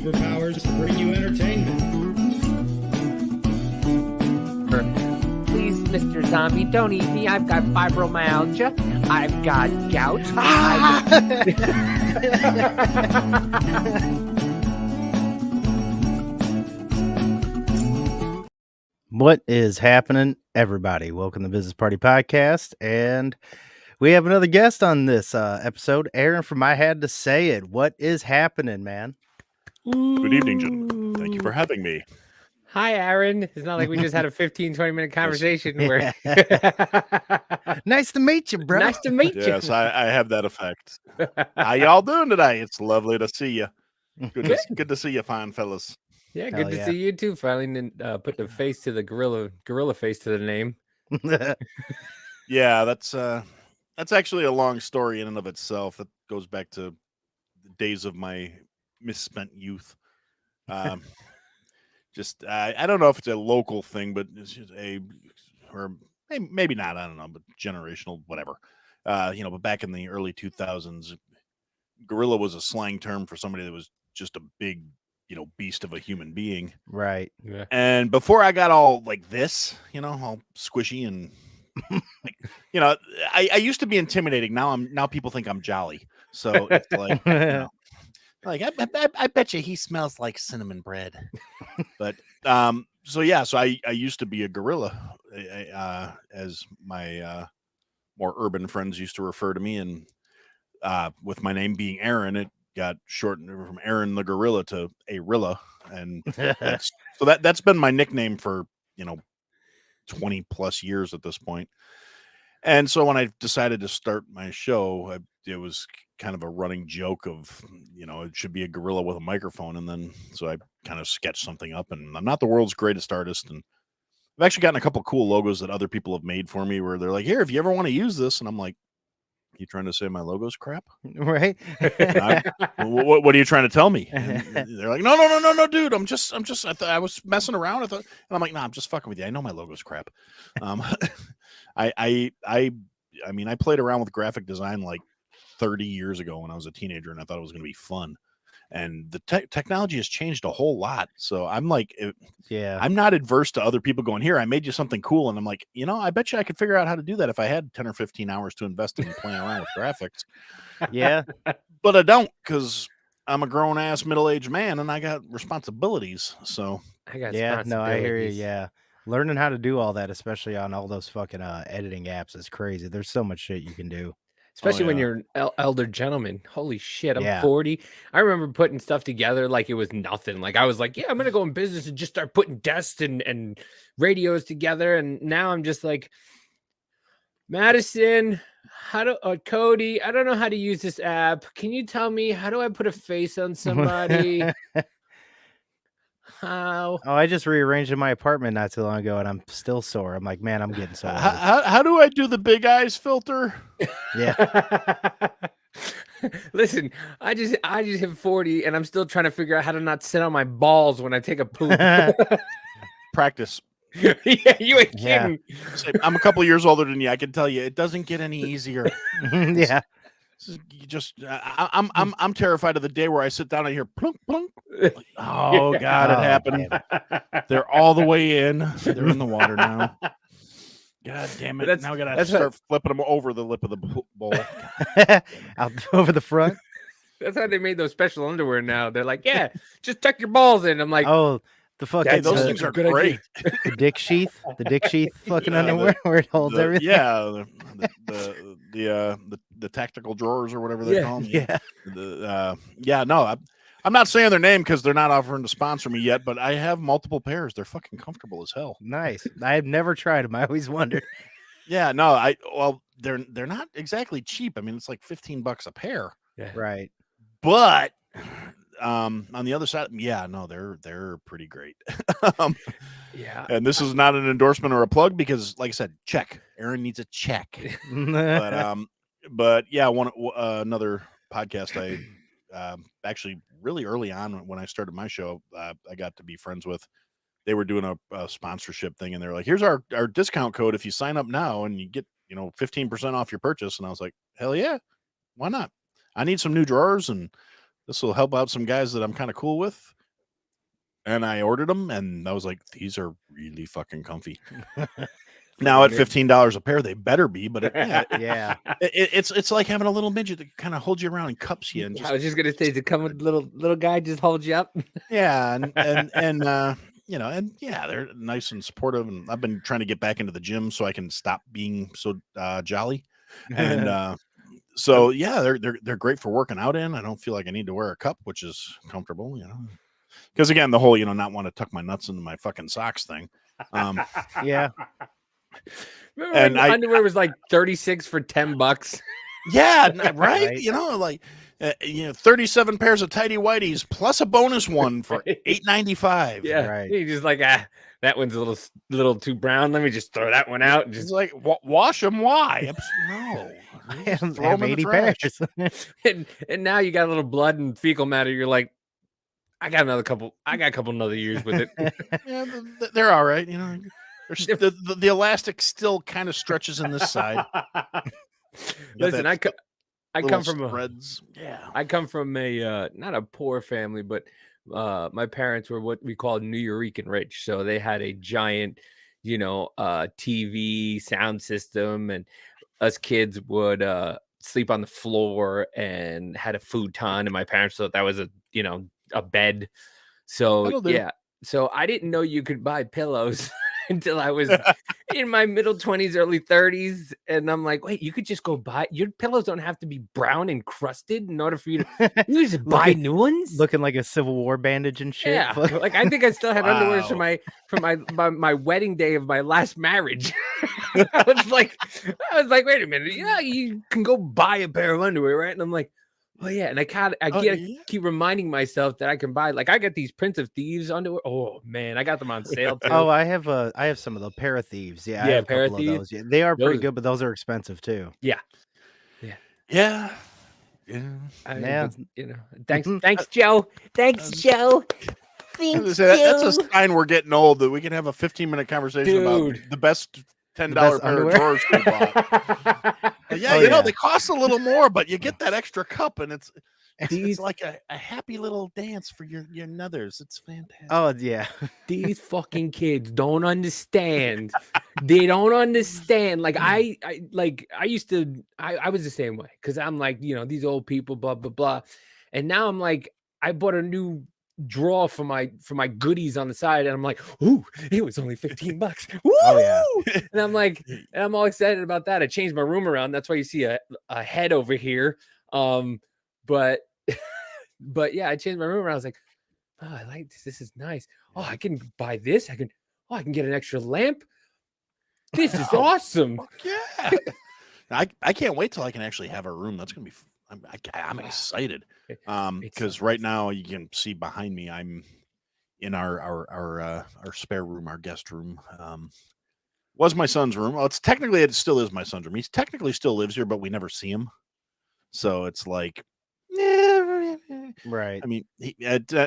superpowers to bring you entertainment. Please, Mr. Zombie, don't eat me. I've got fibromyalgia. I've got gout. What is happening, everybody? Welcome to the Business Party Podcast, and we have another guest on this episode, Aaron from I Had to Say It. What is happening, man? Good evening, gentlemen. Thank you for having me. Hi, Aaron. It's not like we just had a 15, 20-minute conversation where... Nice to meet you, bro. Nice to meet you. Yes, I have that effect. How y'all doing today? It's lovely to see you. Good to see you, fine fellas. Yeah, Hell good to yeah. see you too. Finally, put the face to the gorilla face to the name. Yeah, that's actually a long story in and of itself. That goes back to the days of my misspent youth. Just I don't know if it's a local thing, but it's just or maybe not. I don't know, but generational, whatever. But back in the early 2000s, gorilla was a slang term for somebody that was just a big, beast of a human being. Right. Yeah. And before I got all like this, all squishy and I used to be intimidating. Now people think I'm jolly. So it's like, like I bet you he smells like cinnamon bread. But so I used to be a gorilla, as my more urban friends used to refer to me, and with my name being Aaron, it got shortened from Aaron the Gorilla to Arilla, and that's been my nickname for 20 plus years at this point. And so when I decided to start my show, it was kind of a running joke of it should be a gorilla with a microphone, and then so I kind of sketched something up. And I'm not the world's greatest artist, and I've actually gotten a couple cool logos that other people have made for me where they're like, here, if you ever want to use this, and I'm like, you trying to say my logo's crap? Right. What are you trying to tell me? And they're like, no, dude. I'm just. I was messing around. And I'm like, I'm just fucking with you. I know my logo's crap. I mean, I played around with graphic design like 30 years ago when I was a teenager, and I thought it was going to be fun. And the technology has changed a whole lot. So I'm like, I'm not adverse to other people going, here, I made you something cool. And I'm like, I bet you I could figure out how to do that if I had 10 or 15 hours to invest in playing around with graphics. Yeah. But I don't, because I'm a grown ass middle-aged man and I got responsibilities. So I got I hear you. Yeah. Learning how to do all that, especially on all those fucking editing apps, is crazy. There's so much shit you can do. Especially when you're an elder gentleman. Holy shit, I'm 40. I remember putting stuff together like it was nothing. Like I was like, I'm going to go in business and just start putting desks and radios together. And now I'm just like, Madison, Cody, I don't know how to use this app. Can you tell me, how do I put a face on somebody? How? Oh, I just rearranged in my apartment not too long ago, and I'm still sore. I'm like, man, I'm getting so old. How do I do the big eyes filter? Yeah. Listen, I just hit 40, and I'm still trying to figure out how to not sit on my balls when I take a poop. Practice. Yeah, you ain't kidding. I'm a couple years older than you. I can tell you, it doesn't get any easier. Yeah. You just, I'm terrified of the day where I sit down and hear plunk plunk. Oh God, it happened. They're all the way in. They're in the water now. God damn it! Now I gotta start flipping them over the lip of the bowl. Out over the front. That's how they made those special underwear. Now they're like, just tuck your balls in. I'm like, oh, the fucking those things are great. The dick sheath fucking underwear where it holds everything. Yeah, the tactical drawers or whatever they call them. Yeah. No, I'm not saying their name because they're not offering to sponsor me yet, but I have multiple pairs. They're fucking comfortable as hell. Nice. I've never tried them. I always wondered. Yeah, no, they're not exactly cheap. I mean, it's like $15 a pair. Yeah. Right. But on the other side, they're pretty great. Yeah. And this is not an endorsement or a plug because, like I said, check. Aaron needs a check. But yeah, another podcast I actually really early on when I started my show, I got to be friends with. They were doing a sponsorship thing, and they're like, "Here's our discount code if you sign up now, and you get 15% off your purchase." And I was like, "Hell yeah, why not? I need some new drawers, and this will help out some guys that I'm kind of cool with. And I ordered them, and I was like, these are really fucking comfy. Now at $15 a pair, they better be. But Yeah. It's like having a little midget that kind of holds you around and cups you. And I was just gonna say, to come with little guy just holds you up. yeah, and you know, and yeah, they're nice and supportive. And I've been trying to get back into the gym so I can stop being so jolly. And so yeah, they're great for working out in. I don't feel like I need to wear a cup, which is comfortable, you know. Because again, the whole, you know, not want to tuck my nuts into my fucking socks thing. Yeah. Remember And when underwear was like 36 for $10? Yeah, right? Right. You know, like 37 pairs of tidy whities plus a bonus one for $8.95. Yeah, Right. you just like, that one's a little too brown. Let me just throw that one out and It's just like wash them. Why? No, I Just have, throw 'em in the 80 trash. pairs. and now you got a little blood and fecal matter. You're like, I got a couple another years with it. Yeah, they're all right. You know, the elastic still kind of stretches in this side. Listen, I come from threads. Yeah, I come from a not a poor family, but my parents were what we call Nuyorican rich. So they had a giant, TV sound system, and us kids would sleep on the floor and had a futon, and my parents thought that was a bed. So That'll do. yeah, so I didn't know you could buy pillows until I was in my middle 20s, early 30s. And I'm like, wait, you could just go buy, your pillows don't have to be brown and crusted in order for you to you just buy new ones. Looking like a Civil War bandage and shit. Yeah, like I think I still had underwear Wow. from my wedding day of my last marriage. I was like, wait a minute, yeah, you can go buy a pair of underwear, right? And I'm like, oh yeah, and keep reminding myself that I can buy, like, I got these Prince of Thieves underwear. Oh man, I got them on sale too. Oh, I have some of the Pair of Thieves. Yeah, I Yeah, have a Pair of couple of Thieves. those. Yeah, they are pretty Those- good, but those are expensive too. Yeah. I mean, Yeah. but, thanks, Joe. Thanks, Joe. Thanks, That's a Joe. sign we're getting old, that we can have a 15-minute conversation about Dude. the best $10 best pair underwear? of drawers we bought. Yeah, Oh, you know, yeah. they cost a little more, but you get that extra cup, and it's These like a happy little dance for your nuthers. It's fantastic. Oh yeah. these fucking kids don't understand. They don't understand. Like I used to. I was the same way, because I'm like, these old people, blah blah blah, and now I'm like, I bought a new drawer for my goodies on the side, and I'm like, ooh, it was only $15. Woo! Oh, yeah. And I'm like, and I'm all excited about that. I changed my room around. That's why you see a head over here. But yeah, I changed my room around. I was like, oh, I like this. This is nice. Oh, I can buy this. I can get an extra lamp. This is know. awesome. Fuck yeah. I can't wait till I can actually have a room. That's gonna be. I'm excited. Because right now you can see behind me, I'm in our spare room, our guest room. Was my son's room. Well, it still is my son's room. He technically still lives here, but we never see him. So it's like, Right. I mean,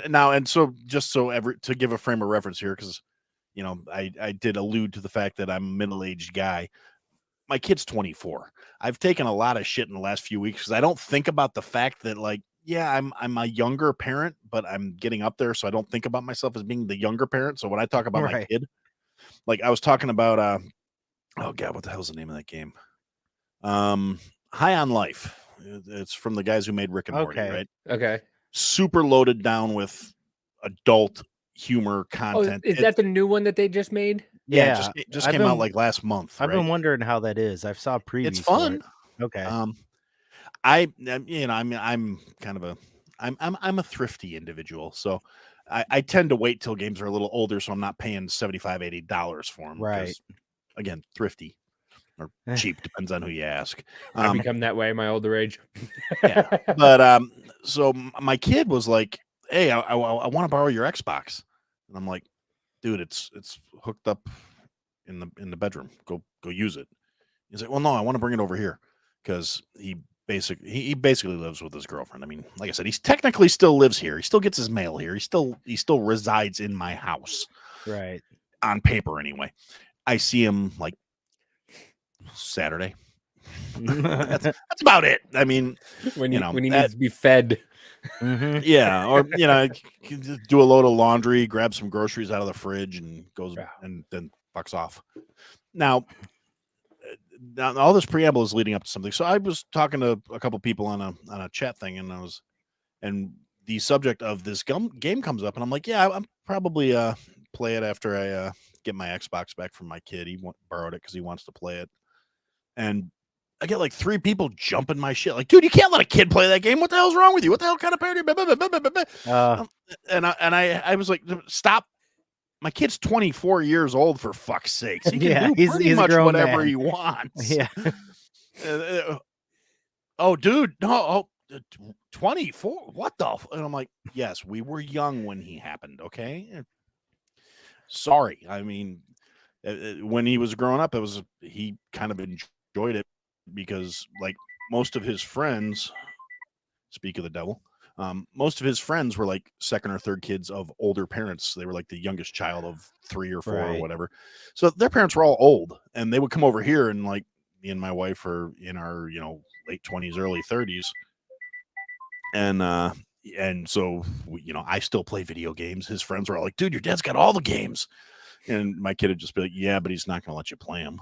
now, and so just to give a frame of reference here, because I did allude to the fact that I'm a middle-aged guy. My kid's 24. I've taken a lot of shit in the last few weeks because I don't think about the fact that, like, yeah, I'm a younger parent, but I'm getting up there, so I don't think about myself as being the younger parent. So when I talk about my Right. kid, like I was talking about, oh god, what the hell's the name of that game? High on Life. It's from the guys who made Rick and Morty, Okay. right? Okay. Super loaded down with adult humor Oh, content. is that the new one that they just made? Yeah, it just I've came out been- like last month. I've right? been wondering how that is. I've saw previews. It's for fun. it. Okay. I'm kind of I'm a thrifty individual, so I tend to wait till games are a little older, so I'm not paying $75-$80 for them. Right. Again, thrifty or cheap, depends on who you ask. I've become that way in my older age. Yeah. But so my kid was like, "Hey, I want to borrow your Xbox," and I'm like, "Dude, it's hooked up in the bedroom. Go use it." He's like, "Well, no, I want to bring it over here," because he basically lives with his girlfriend. I mean, like I said, he's technically still lives here. He still gets his mail here. He still resides in my house Right. on paper anyway. I see him like Saturday, That's about it. I mean, when you know, he needs to be fed. Mhm. yeah, or you just do a load of laundry, grab some groceries out of the fridge, and goes and then fucks off. Now, all this preamble is leading up to something. So I was talking to a couple people on a chat thing, and the subject of this game comes up, and I'm like, yeah, I'm probably play it after I get my Xbox back from my kid. He borrowed it because he wants to play it, and I get like 3 people jumping my shit. Like, dude, you can't let a kid play that game. What the hell's wrong with you? What the hell kind of parody? And I was like, stop. My kid's 24 years old, for fuck's sakes. He can do pretty much whatever he wants. Yeah. Oh, dude, no, 24. What the? And I'm like, yes, we were young when he happened. Okay. Sorry. I mean, when he was growing up, he kind of enjoyed it because, like, most of his friends, speak of the devil, most of his friends were like second or third kids of older parents. They were like the youngest child of 3 or 4 or whatever. So their parents were all old, and they would come over here, and like me and my wife are in our, late 20s, early 30s. And so, I still play video games. His friends were all like, dude, your dad's got all the games. And my kid would just be like, yeah, but he's not going to let you play them.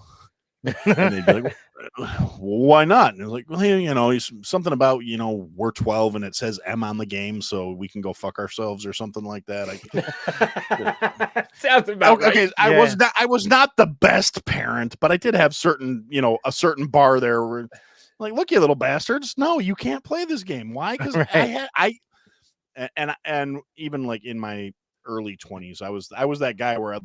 And they'd be like, well, why not? And it was like, well, he's something about, we're 12 and it says M on the game, so we can go fuck ourselves or something like that. Sounds about okay. Right. I was not the best parent, but I did have certain, a certain bar there where, like, look, you little bastards. No, you can't play this game. Why? Because and even like in my early 20s, I was that guy where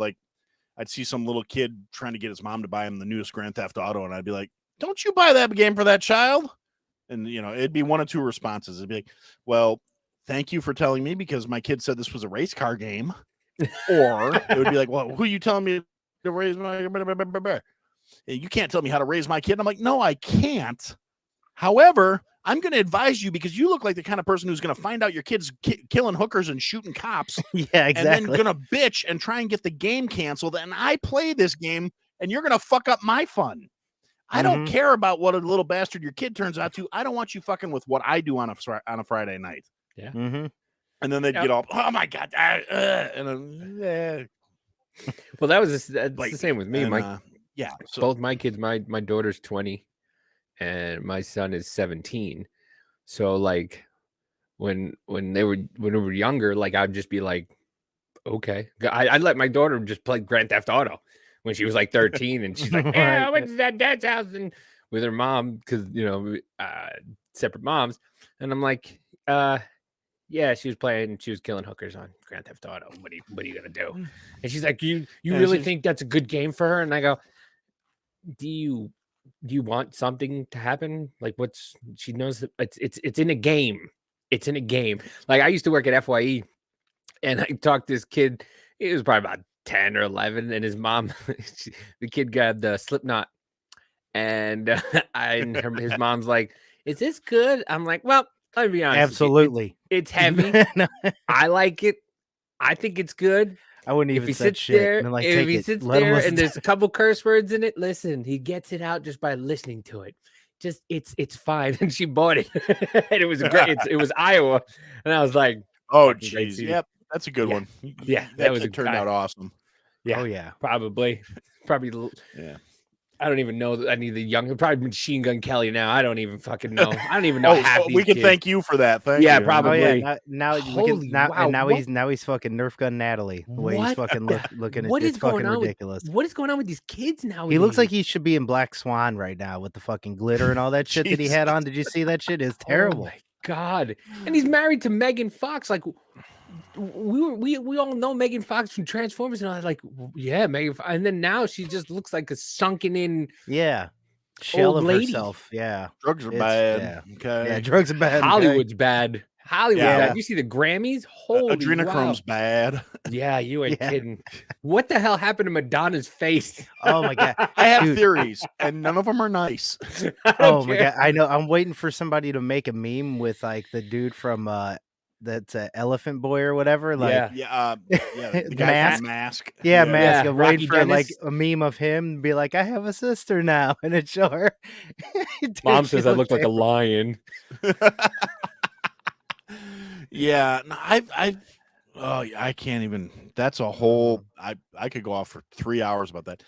I'd see some little kid trying to get his mom to buy him the newest Grand Theft Auto, and I'd be like, don't you buy that game for that child? And, it'd be one of 2 responses. It'd be like, well, thank you for telling me because my kid said this was a race car game. Or it would be like, well, who are you telling me to raise my... You can't tell me how to raise my kid. And I'm like, no, I can't. However, I'm going to advise you because you look like the kind of person who's going to find out your kid's killing hookers and shooting cops. Yeah, exactly. And then going to bitch and try and get the game canceled. And I play this game and you're going to fuck up my fun. I don't care about what a little bastard your kid turns out to. I don't want you fucking with what I do on a Friday night. Yeah. Mm-hmm. And then they'd get all, oh my God. Well, that's the same with me. And, So both my kids, my daughter's 20 and my son is 17. So like when we were younger, like I'd just be like, okay. I'd let my daughter just play Grand Theft Auto when she was like 13, and she's like, yeah, I went to that dad's house and with her mom because separate moms, and I'm like, yeah, she was killing hookers on Grand Theft Auto. What are you gonna do? And she's like, you really think that's a good game for her? And I go, do you want something to happen? Like, she knows that it's in a game. It's in a game. Like, I used to work at FYE, and I talked to this kid. He was probably about 10 or 11, and his mom, the kid got the Slipknot, and his mom's like, "Is this good?" I'm like, "Well, let me be honest. Absolutely, it's heavy. I like it. I think it's good." I wouldn't even say shit. If he sits there and there's a couple curse words in it, listen, he gets it out just by listening to it. Just it's fine. And she bought it, and it was great. It was Iowa, and I was like, "Oh, geez, yep, that's a good one." Yeah, that turned out awesome. Yeah, oh yeah, probably. Yeah. I don't even know. I need the young, probably Machine Gun Kelly now. I don't even fucking know. I don't even know half these we can kids. Thank you for that. Thank you. Probably. Oh, yeah. Now he's fucking Nerf gun Natalie. The way he's fucking looking at it's fucking ridiculous. What is going on with these kids now? He looks like he should be in Black Swan right now with the fucking glitter and all that shit that he had on. Did you see that shit? It's terrible. Oh my God. And he's married to Megan Fox. Like, we all know Megan Fox from Transformers, and I was like, yeah, Megan Fox. And then now she just looks like a sunken in shell of lady. Herself. Yeah, drugs are bad. Yeah. Okay, yeah, drugs are bad. Hollywood's bad. Bad. You see the Grammys? Holy adrenochrome's bad. Yeah, you ain't kidding. What the hell happened to Madonna's face? Oh my God, I have theories, and none of them are nice. Oh my God, I know. I'm waiting for somebody to make a meme with like the dude from that's a elephant boy or whatever. Like, Yeah. Yeah, the guy from Mask. yeah, Mask. Yeah, I'm waiting Rocky for like Dennis. a meme of him be like, I have a sister now, and it show her. Dude, Mom she says I look looked like a lion. Yeah, no, I can't even. That's a whole. I could go off for 3 hours about that.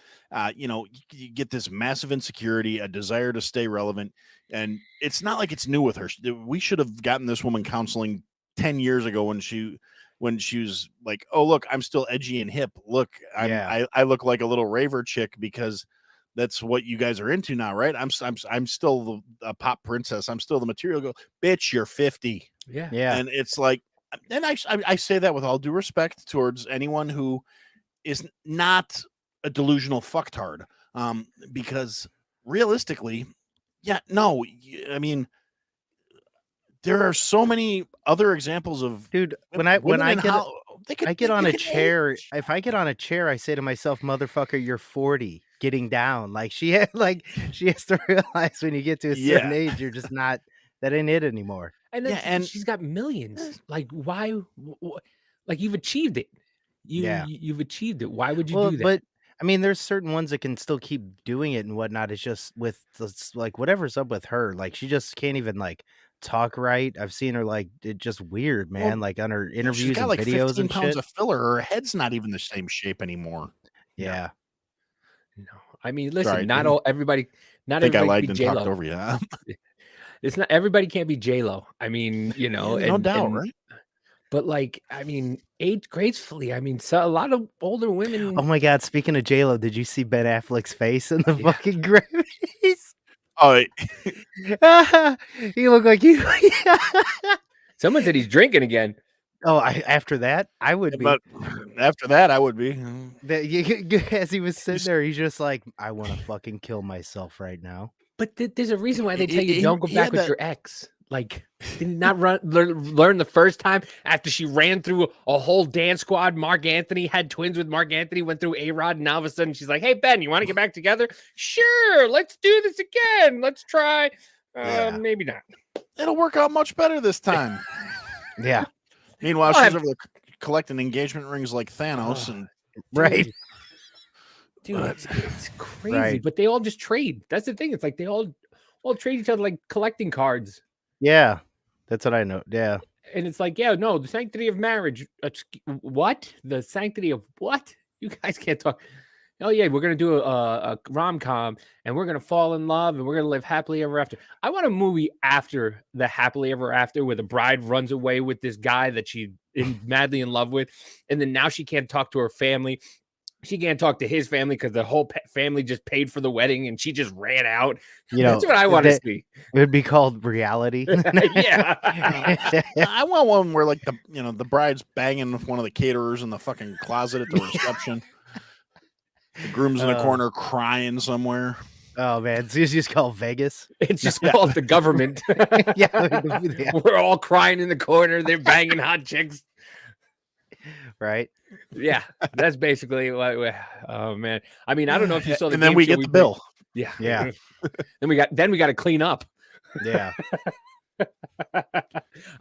You get this massive insecurity, a desire to stay relevant, and it's not like it's new with her. We should have gotten this woman counseling 10 years ago when she was like, "Oh, look, I'm still edgy and hip. Look, I look like a little raver chick because that's what you guys are into now, right? I'm still a pop princess. I'm still the material girl. Bitch, you're 50." Yeah. And it's like, and I say that with all due respect towards anyone who is not a delusional fucktard, because realistically, I mean, there are so many other examples of dude. When I get on a chair, age. if I get on a chair, I say to myself, "Motherfucker, you're 40, getting down." Like she has to realize when you get to a certain age, you're just not. That ain't it anymore. And she's got millions. Like, why? Like, you've achieved it. You've achieved it. Why would you do that? But I mean, there's certain ones that can still keep doing it and whatnot. It's just with like whatever's up with her. Like she just can't even like talk right. I've seen her like it's just weird, man. Well, like on her interviews she's got and like videos 15 and pounds shit. of filler. Her head's not even the same shape anymore. Yeah. No, I mean, listen. Sorry, not all everybody. Not I think I everybody lied can and be talked J-Lo. over you. It's not everybody can't be J-Lo. I mean, No doubt, right? But like, I mean, age gracefully. I mean, so a lot of older women. Oh my God! Speaking of J-Lo, did you see Ben Affleck's face in the fucking Grammys? Oh, he looked like you. Someone said he's drinking again. Oh, after that, I would be. but after that, I would be. As he was sitting there, he's just like, I want to fucking kill myself right now. But there's a reason why they tell you He- don't go he back had with that- your ex. Like, did not learn the first time after she ran through a whole dance squad. Mark Anthony had twins with Mark Anthony, went through A-Rod, and now all of a sudden she's like, hey, Ben, you want to get back together? Sure, let's do this again. Let's try. Maybe not. It'll work out much better this time. Yeah. Meanwhile, she's over there collecting engagement rings like Thanos, and right. Dude, it's crazy. Right. But they all just trade. That's the thing. It's like they all trade each other like collecting cards. Yeah, that's what I know. Yeah. And it's like, yeah, no, the sanctity of marriage. What? The sanctity of what? You guys can't talk. Oh, yeah, we're going to do a rom-com, and we're going to fall in love, and we're going to live happily ever after. I want a movie after the happily ever after where the bride runs away with this guy that she's madly in love with, and then now she can't talk to her family. She can't talk to his family because the whole family just paid for the wedding and she just ran out. That's what I want to see. It would be called reality. Yeah. I want one where like the bride's banging with one of the caterers in the fucking closet at the reception. The groom's in the corner crying somewhere. Oh man, it's just called Vegas. It's just called the government. Yeah. We're all crying in the corner. They're banging hot chicks. Right. Yeah, that's basically what. Oh man, I mean, I don't know if you saw the. And then we get the bill. Yeah, yeah. then we got to clean up. Yeah. I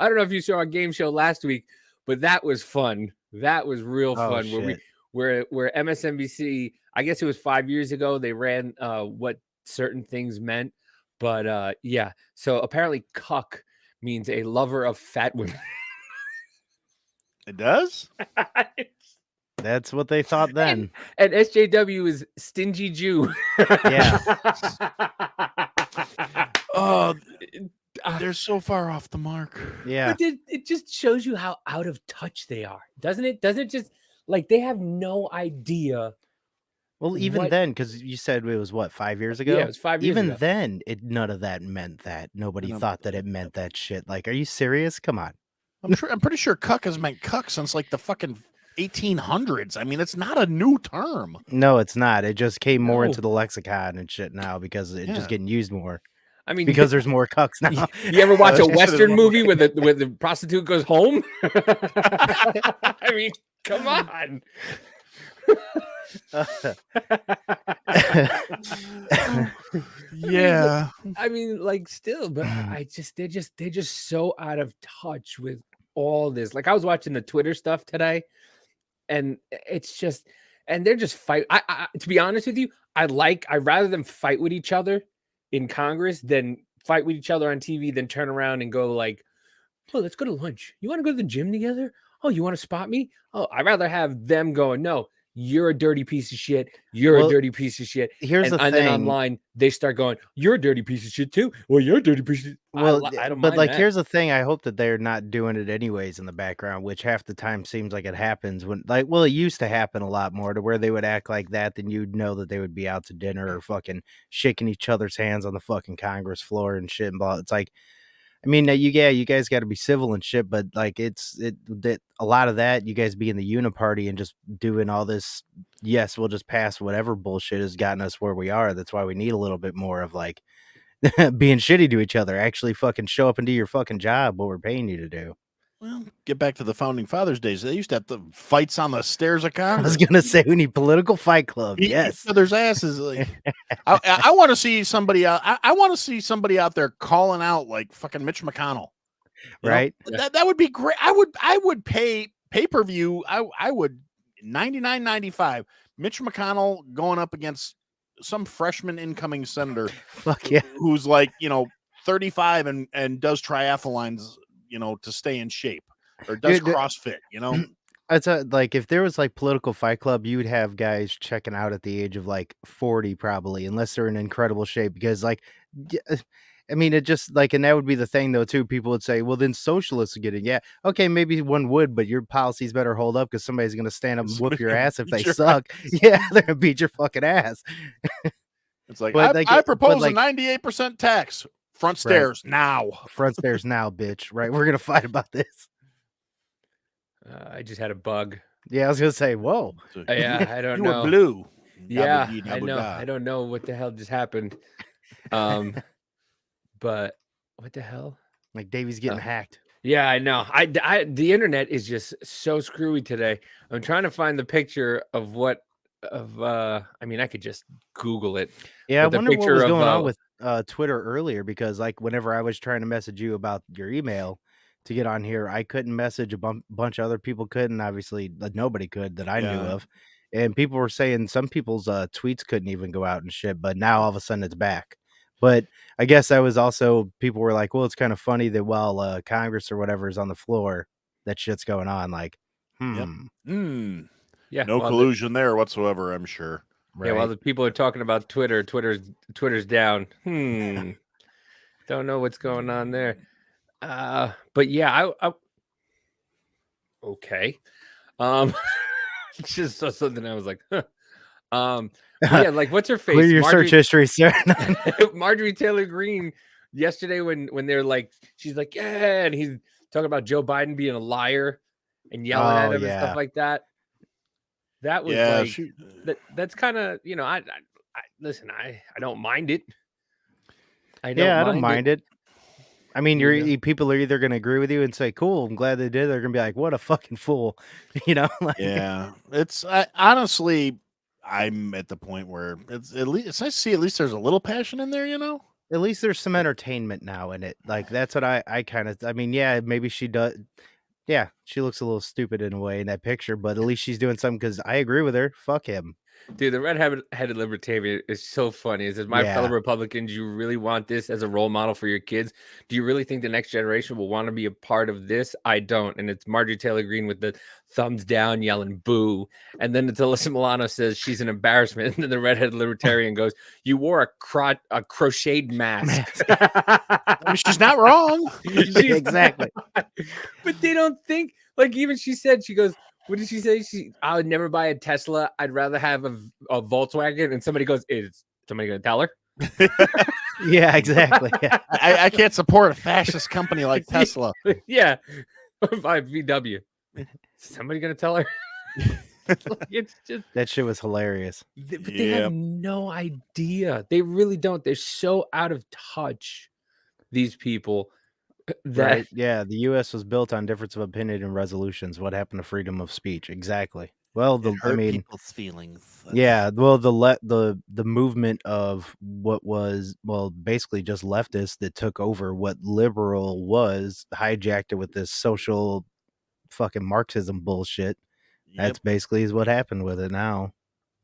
don't know if you saw our game show last week, but that was fun. That was real fun. Shit. Where MSNBC, I guess it was 5 years ago, they ran what certain things meant, but yeah. So apparently, cuck means a lover of fat women. It does? That's what they thought then. And SJW is stingy Jew. Yeah. Oh, they're so far off the mark. Yeah. But it just shows you how out of touch they are, doesn't it? Doesn't it just like they have no idea? Well, even then, because you said it was what, 5 years ago? Yeah, it was 5 years Even ago. then, none of that meant that. Nobody thought that it meant that shit. Like, are you serious? Come on. I'm pretty sure cuck has meant cuck since like the fucking 1800s. I mean, it's not a new term. No, it's not. It just came more No. into the lexicon and shit now because it's just getting used more. I mean, Because there's more cucks now. you ever watch a That's just Western a- movie where the prostitute goes home? I mean, come on. Yeah. I mean, like, still, but they're just so out of touch with all this. Like I was watching the Twitter stuff today, and it's just, and they're just fight. I to be honest with you, I'd rather them fight with each other in Congress than fight with each other on TV, than turn around and go like, oh, let's go to lunch. You want to go to the gym together? Oh, you want to spot me? Oh, I'd rather have them going, no, you're a dirty piece of shit. You're a dirty piece of shit. Here's the thing. Then online, they start going, you're a dirty piece of shit too. Well, you're a dirty piece of shit. Well, I don't but mind like, that. here's the thing. I hope that they're not doing it anyways in the background, which half the time seems like it happens when, like, well, it used to happen a lot more to where they would act like that. Then you'd know that they would be out to dinner or fucking shaking each other's hands on the fucking Congress floor and shit and blah. It's like, I mean, you guys got to be civil and shit, but like that a lot of that, you guys being the uniparty and just doing all this. Yes, we'll just pass whatever bullshit has gotten us where we are. That's why we need a little bit more of like being shitty to each other. Actually, fucking show up and do your fucking job, what we're paying you to do. Well, get back to the founding fathers days. They used to have the fights on the stairs of I Congress. was gonna say we need political fight club. Yes, each other's asses. Like, I want to see somebody out. I want to see somebody out there calling out like fucking Mitch McConnell. Right? That would be great. I would pay pay-per-view. I would $99.95. Mitch McConnell going up against some freshman incoming senator. Fuck yeah. Who's like 35 and does triathlons, to stay in shape, or does CrossFit. It's like if there was like political fight club, you would have guys checking out at the age of like 40 probably, unless they're in incredible shape. Because like, I mean, it just like, and that would be the thing though too. People would say, well, then socialists are getting, yeah, okay, maybe one would, but your policies better hold up because somebody's gonna stand up and whoop your ass if they suck. Yeah, they're gonna beat your fucking ass. It's like, I propose a 98% tax. Front stairs now. Front stairs now, bitch. Right, we're gonna fight about this. I just had a bug. Yeah, I was gonna say, whoa. Yeah, I don't you know. were blue. Yeah, I know. I don't know what the hell just happened. But what the hell? Like Davey's getting hacked. Yeah, I know. The internet is just so screwy today. I'm trying to find the picture of I mean, I could just Google it. Yeah, I wonder what was going on with Twitter earlier, because like whenever I was trying to message you about your email to get on here, I couldn't message a bunch of other people couldn't. Obviously, nobody could that I knew of. And people were saying some people's tweets couldn't even go out and shit, but now all of a sudden it's back. But I guess that was also, people were like, well, it's kind of funny that while Congress or whatever is on the floor, that shit's going on. Like, Yeah, no collusion there whatsoever, I'm sure. Right? Yeah, while the people are talking about Twitter's down. Don't know what's going on there. But yeah, I okay. Just saw something. I was like, huh. Yeah, like what's her face? Clear your search history, sir. Marjorie Taylor Greene yesterday when they're like, she's like, yeah, and he's talking about Joe Biden being a liar and yelling at him and stuff like that. That was that's kind of, I listen, I don't mind it. I don't mind it. I mean, people are either going to agree with you and say, cool, I'm glad they did. They're going to be like, what a fucking fool. Yeah, it's honestly, I'm at the point where it's nice to see at least there's a little passion in there, At least there's some entertainment now in it. Like, that's what I kind of, I mean, yeah, maybe she does. Yeah, she looks a little stupid in a way in that picture, but at least she's doing something, because I agree with her. Fuck him. Dude, the red-headed libertarian is so funny. It says, my fellow Republicans, you really want this as a role model for your kids? Do you really think the next generation will want to be a part of this? I don't. And it's Marjorie Taylor Greene with the thumbs down yelling boo. And then it's Alyssa Milano says she's an embarrassment. And then the red-headed libertarian goes, you wore a crocheted mask. I mean, she's not wrong. Exactly. But they don't think, like, even she said, she goes, what did she say? I would never buy a Tesla. I'd rather have a Volkswagen. And somebody goes, is somebody going to tell her? Yeah, exactly. Yeah. I can't support a fascist company like Tesla. Yeah. By VW. Is somebody going to tell her? It's just, that shit was hilarious. But they have no idea. They really don't. They're so out of touch, these people. Right. Yeah, the U.S. was built on difference of opinion and resolutions. What happened to freedom of speech? Exactly. Well, people's feelings. Yeah, well, the movement of what was basically just leftists that took over what liberal was, hijacked it with this social fucking Marxism bullshit. That's basically is what happened with it now.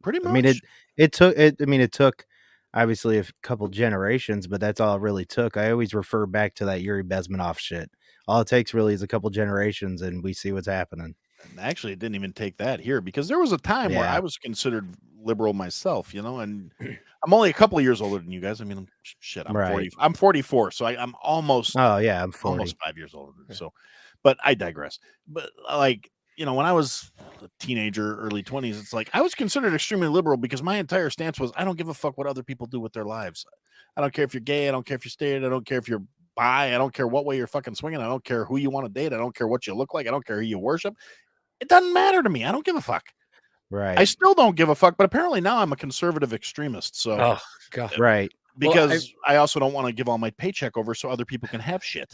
Pretty much. I mean, it took obviously a couple generations, but that's all it really took. I always refer back to that Yuri Bezmenov shit. All it takes really is a couple generations, and we see what's happening. Actually, it didn't even take that here, because there was a time where Yeah. I was considered liberal myself, and I'm only a couple of years older than you guys. I mean, shit, I'm Right. 40. I'm 44, so I'm almost Oh yeah, I'm 40. almost 5 years older. So, but I digress. But like, when I was a teenager, early 20s, it's like I was considered extremely liberal because my entire stance was I don't give a fuck what other people do with their lives. I don't care if you're gay. I don't care if you're straight. I don't care if you're bi. I don't care what way you're fucking swinging. I don't care who you want to date. I don't care what you look like. I don't care who you worship. It doesn't matter to me. I don't give a fuck. Right. I still don't give a fuck, but apparently now I'm a conservative extremist. So, Oh god. Right. because I also don't want to give all my paycheck over so other people can have shit.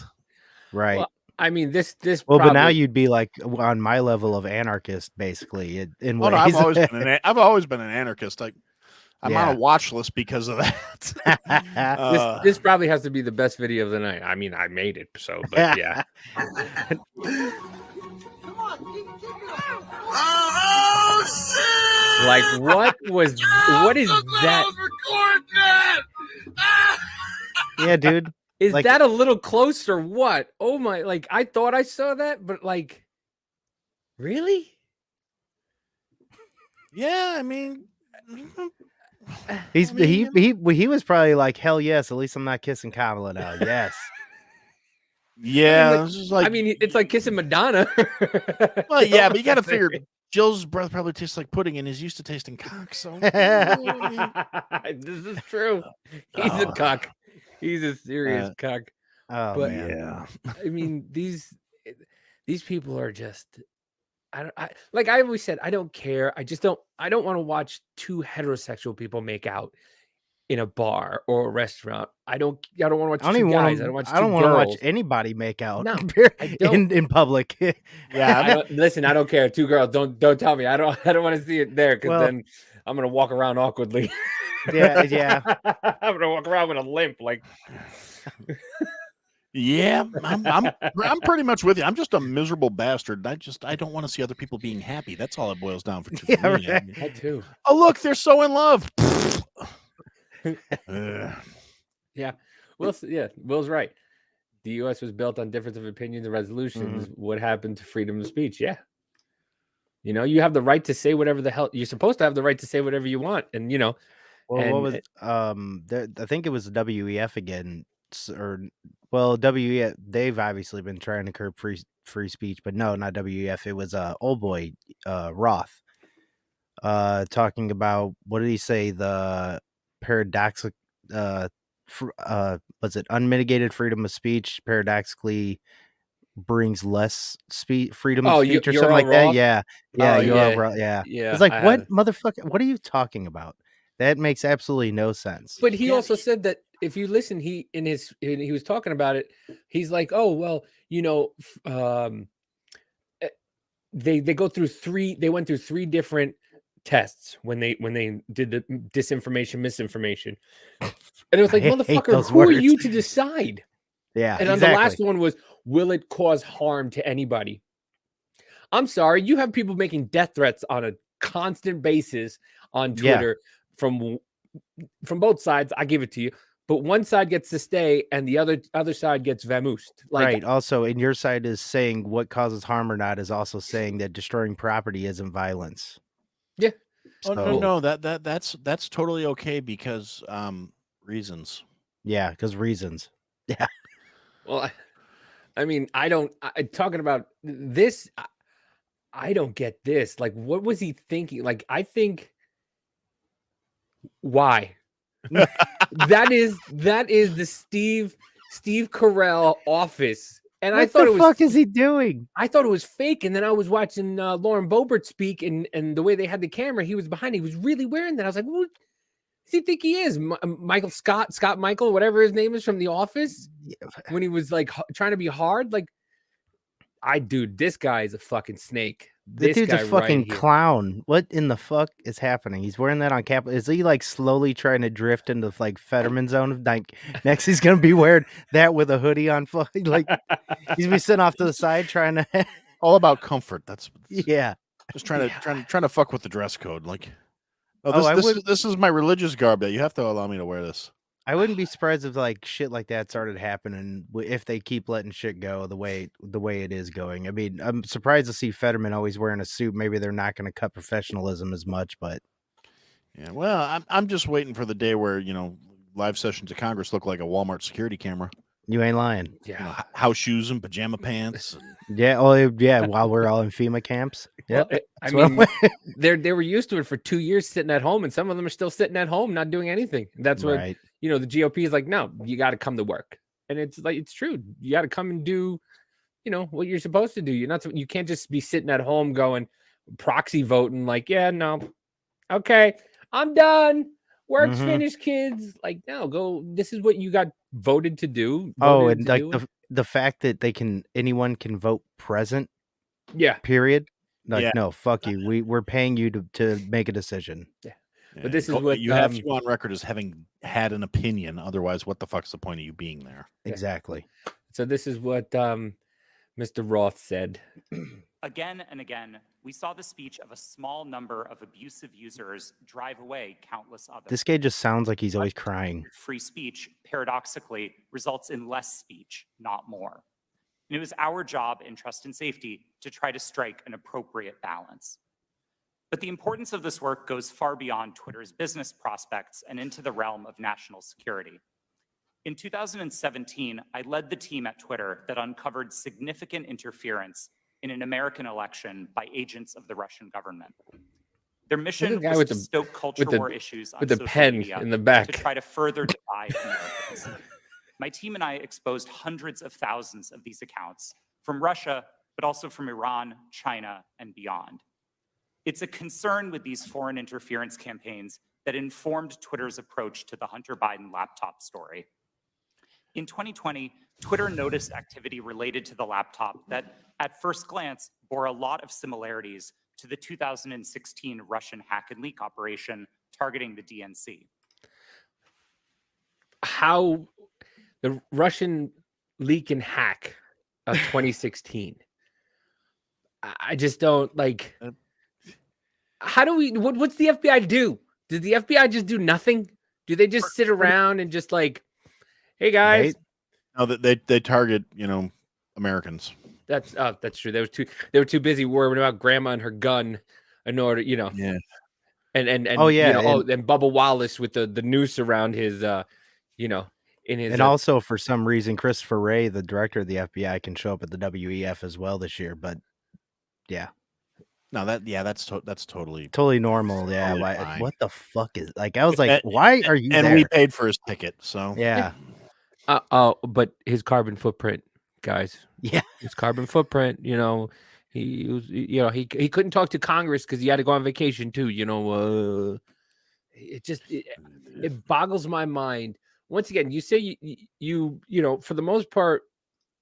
Right. Well, I mean, this. Well, probably, but now you'd be like on my level of anarchist, basically. In Oh, ways. no, I've always been an anarchist. I'm on a watch list because of that. This probably has to be the best video of the night. I mean, I made it, so but yeah. Like, what is that? Yeah, dude. Is Like- that a little close or what? Oh my! Like, I thought I saw that, but like, really? Yeah, I mean, he was probably like, hell yes, at least I'm not kissing Kamala now. Yes. yeah. I mean, this is like, it's like kissing Madonna. well, yeah, but you got to figure Jill's breath probably tastes like pudding and is used to tasting cock. So This is true. He's a cuck. He's a serious cuck. Oh But- man. yeah, I mean, these people are just. Like I always said, I don't care. I don't want to watch two heterosexual people make out in a bar or a restaurant. I don't want to watch I don't two even guys. want I don't to want two girls. watch anybody make out No, I don't. in public. yeah. Listen, I don't care. Two girls. Don't tell me. I don't want to see it there because Well- then I'm gonna walk around awkwardly. Yeah. I'm gonna walk around with a limp. Like, Yeah, I'm pretty much with you. I'm just a miserable bastard. I don't want to see other people being happy. That's all it boils down to. Yeah, me. right. I too. Oh, look, they're so in love. Will's right. The U.S. was built on difference of opinions and resolutions. What happened to freedom of speech? Yeah. You have the right to say whatever the hell you're supposed to have the right to say whatever you want. And, Well, And- what was I think it was WEF again, WEF. They've obviously been trying to curb free speech, but no, not WEF. It was old boy Roth, talking about, what did he say? The paradoxical, was it unmitigated freedom of speech paradoxically brings less freedom of speech or something like that? Roth? Yeah, Oh, Yoel yeah. Roth, yeah. yeah. It's like, I what had- motherfucker? What are you talking about? That makes absolutely no sense. But he Yeah. also said that if you listen, he was talking about it. He's like, oh well, they go through three. They went through three different tests when they did the disinformation, misinformation, and it was like, I hate motherfucker, those who are words. you to decide? Yeah, And on the last one was, will it cause harm to anybody? I'm sorry, you have people making death threats on a constant basis on Yeah. Twitter from both sides. I give it to you, but one side gets to stay and the other side gets vamoosed. Like, right. Also, and your side is saying what causes harm or not is also saying that destroying property isn't violence. Yeah. Oh So, no, that's totally okay because reasons. Yeah, because reasons. well, I mean, talking about this. I don't get this. Like, what was he thinking? Like, I think why? that is the Steve Carell office. And I What thought the it was fuck is he doing? I thought it was fake. And then I was watching Lauren Boebert speak, and the way they had the camera, he was behind. He was really wearing that. I was like, what does he think he is? Michael Scott Michael, whatever his name is from The Office, when he was like trying to be hard. Like, Dude, this guy is a fucking snake. The This dude's a guy fucking right here. clown. What in the fuck is happening? He's wearing that on cap. Is he like slowly trying to drift into like Fetterman zone? Like next, he's gonna be wearing that with a hoodie on. Like he's gonna be sitting off to the side trying to. All about comfort. That's Yeah. just trying to fuck with the dress code. Like, Oh, this is my religious garb. That you have to allow me to wear this. I wouldn't be surprised if like shit like that started happening if they keep letting shit go the way it is going. I mean, I'm surprised to see Fetterman always wearing a suit. Maybe they're not going to cut professionalism as much, but Yeah, well, I'm just waiting for the day where live sessions of Congress look like a Walmart security camera. you ain't lying. Yeah. House shoes and pajama pants. Yeah. Oh, yeah. While we're all in FEMA camps. Yeah. Well, I mean, they were used to it for 2 years sitting at home, and some of them are still sitting at home not doing anything. That's what Right. the GOP is like. No, you got to come to work, and it's like it's true. You got to come and do, what you're supposed to do. You can't just be sitting at home going proxy voting. Like, yeah, no, okay, I'm done. Work's Mhm. finished, kids. Like, no, go. This is what you got voted to do. Oh, voted and to like do. the fact that anyone can vote present, Yeah, period. Like, Yeah. no, fuck you. We're paying you to make a decision. But this is you- what, you have to go on record as having had an opinion. Otherwise, what the fuck's the point of you being there? Yeah. Exactly. so this is what Mr. Roth said. Again and again, we saw the speech of a small number of abusive users drive away countless others. This guy just sounds like he's always crying. Free speech, paradoxically, results in less speech, not more. And it was our job in Trust and Safety to try to strike an appropriate balance. But the importance of this work goes far beyond Twitter's business prospects and into the realm of national security. In 2017, I led the team at Twitter that uncovered significant interference in an American election by agents of the Russian government. Their mission guy was with to the- stoke culture with the- war issues on With the social pen media in the to back. try to further divide Americans. My team and I exposed hundreds of thousands of these accounts from Russia, but also from Iran, China, and beyond. It's a concern with these foreign interference campaigns that informed Twitter's approach to the Hunter Biden laptop story. In 2020, Twitter noticed activity related to the laptop that, at first glance, bore a lot of similarities to the 2016 Russian hack and leak operation targeting the DNC. How the Russian leak and hack of 2016. I just don't like. How do we? What's the FBI do? Did the FBI just do nothing? Do they just sit around and just like, hey guys? No, they target Americans. That's true. They were too busy worrying about grandma and her gun in order, Yeah. And Oh, yeah, and Bubba Wallace with the noose around his in his And also, for some reason, Christopher Wray, the director of the FBI, can show up at the WEF as well this year. But yeah, No, that's totally. totally normal. Yeah, Totally fine. what the fuck is like? I was like, why are you And there? we paid for his ticket, so Yeah, but his carbon footprint, guys. Yeah. His carbon footprint. He was, he couldn't talk to Congress because he had to go on vacation too. It boggles my mind. Once again, you say you for the most part,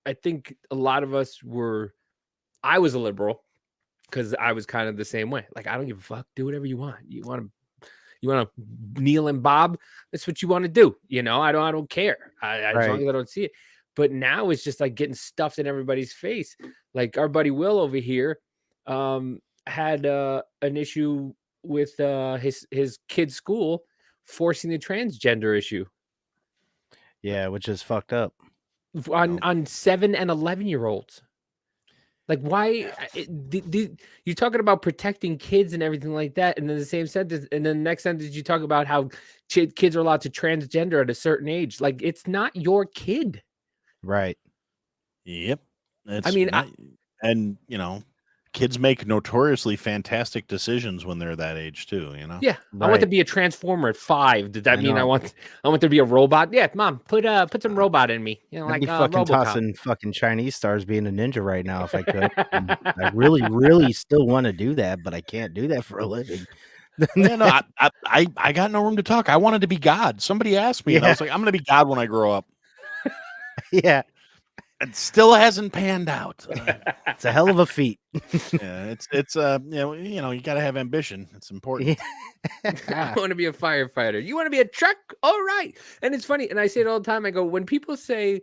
I think a lot of us were. I was a liberal because I was kind of the same way. Like, I don't give a fuck. Do whatever you want. You want to kneel and bob. That's what you want to do. I don't care. As long as I don't see it. But now it's just like getting stuffed in everybody's face. Like our buddy Will over here had an issue with his kid's school forcing the transgender issue yeah, which is fucked up. on 7 and 11-year-olds. Like, why? You're talking about protecting kids and everything like that, and in the same sentence, and then the next sentence you talk about how kids are allowed to transgender at a certain age. Like, it's not your kid. Right. Yep. I mean, kids make notoriously fantastic decisions when they're that age too. Yeah, I want to be a transformer at 5. Does that mean I want there to be a robot? Yeah, mom, put some robot in me. I'd Like be fucking RoboCop. tossing fucking Chinese stars being a ninja right now if I could. I really, really still want to do that, but I can't do that for a living. Yeah, no, I got no room to talk. I wanted to be God. Somebody asked me, and I was like, I'm going to be God when I grow up. Yeah. It still hasn't panned out. It's a hell of a feat. Yeah, it's you know, you got to have ambition. It's important. I want to be a firefighter. You want to be a truck? All right. And it's funny. And I say it all the time. I go, when people say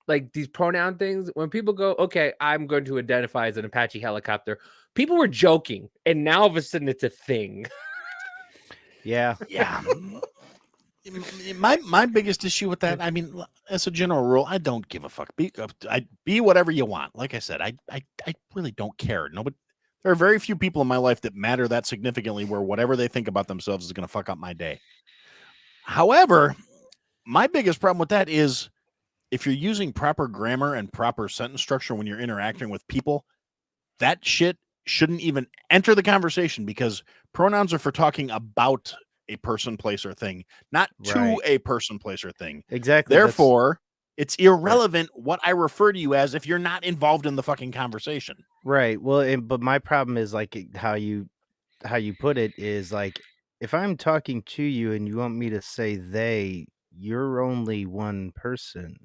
like these pronoun things, when people go, okay, I'm going to identify as an Apache helicopter, people were joking. And now all of a sudden it's a thing. Yeah. Yeah. My biggest issue with that, I mean, as a general rule, I don't give a fuck. Be whatever you want. Like I said, I really don't care. Nobody. There are very few people in my life that matter that significantly where whatever they think about themselves is going to fuck up my day. However, my biggest problem with that is if you're using proper grammar and proper sentence structure when you're interacting with people, that shit shouldn't even enter the conversation because pronouns are for talking about a person, place, or thing, not to a person, place, or thing. Exactly. Therefore, it's irrelevant what I refer to you as if you're not involved in the fucking conversation. Right. Well, but my problem is like how you put it is like if I'm talking to you and you want me to say they, you're only one person.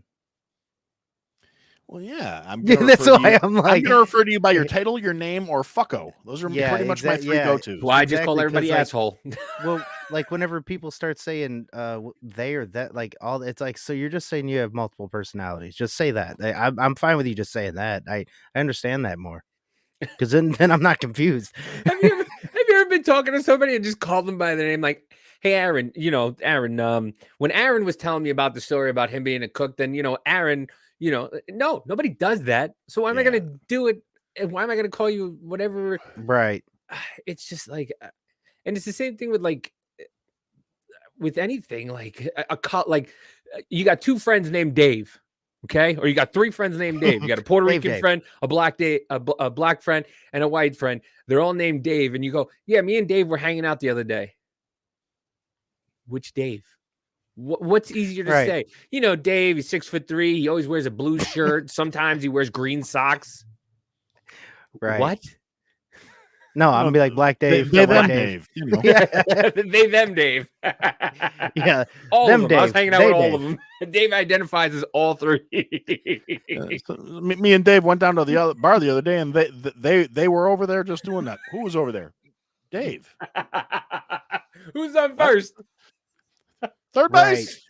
Well, yeah, I'm Yeah, gonna that's refer to why you- I'm I'm like, going to refer to you by your title, your name, or fucko. Those are Yeah, pretty much my three yeah. go-tos. Why I just call Exactly, everybody 'cause, like, asshole? well, like whenever people start saying they or that, like all, it's like, so you're just saying you have multiple personalities. Just say that. I'm fine with you just saying that. I understand that more because then I'm not confused. Have you ever been talking to somebody and just called them by their name? Like, hey, Aaron, Aaron, when Aaron was telling me about the story about him being a cook, then, Aaron, no, nobody does that. So why am I going to do it? And why am I going to call you whatever? Right. It's just like, and it's the same thing with like, with anything like you got two friends named Dave. Okay. Or you got three friends named Dave. You got a Puerto Rican Dave. friend, a black friend, and a white friend. They're all named Dave. And you go, yeah, me and Dave were hanging out the other day. Which Dave? What's easier to say? Dave, he's 6'3". He always wears a blue shirt. Sometimes he wears green socks. Right. What? No, I'm gonna be like Black Dave. Dave, White Dave. You know. Yeah. They, them, Dave. Yeah. All Them of them. I was Dave. hanging out They with all Dave. of them. Dave identifies as all three. So me and Dave went down to the other bar the other day, and they were over there just doing that. Who was over there? Dave. Who's on first? Third Right. base.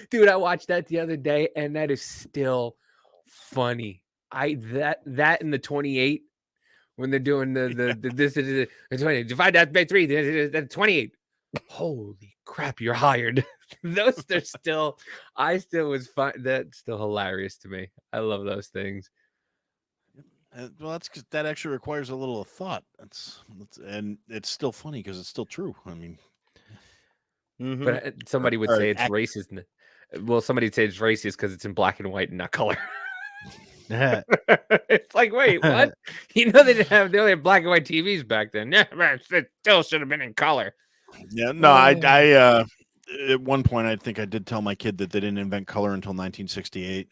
Dude, I watched that the other day, and that is still funny. That in the 28 when they're doing the 20 divide that by 3, that's 28. Holy crap, you're hired. Those are still, I still was fun. That's still hilarious to me. I love those things. Well, that's because that actually requires a little thought. And it's still funny because it's still true. I mean, Mhm. But somebody would Or say it's racist. Well, somebody'd say it's racist because it's in black and white and not color. It's like, wait, what? They only had black and white TVs back then. Yeah, man, it still should have been in color. yeah, no, I at one point I think I did tell my kid that they didn't invent color until 1968.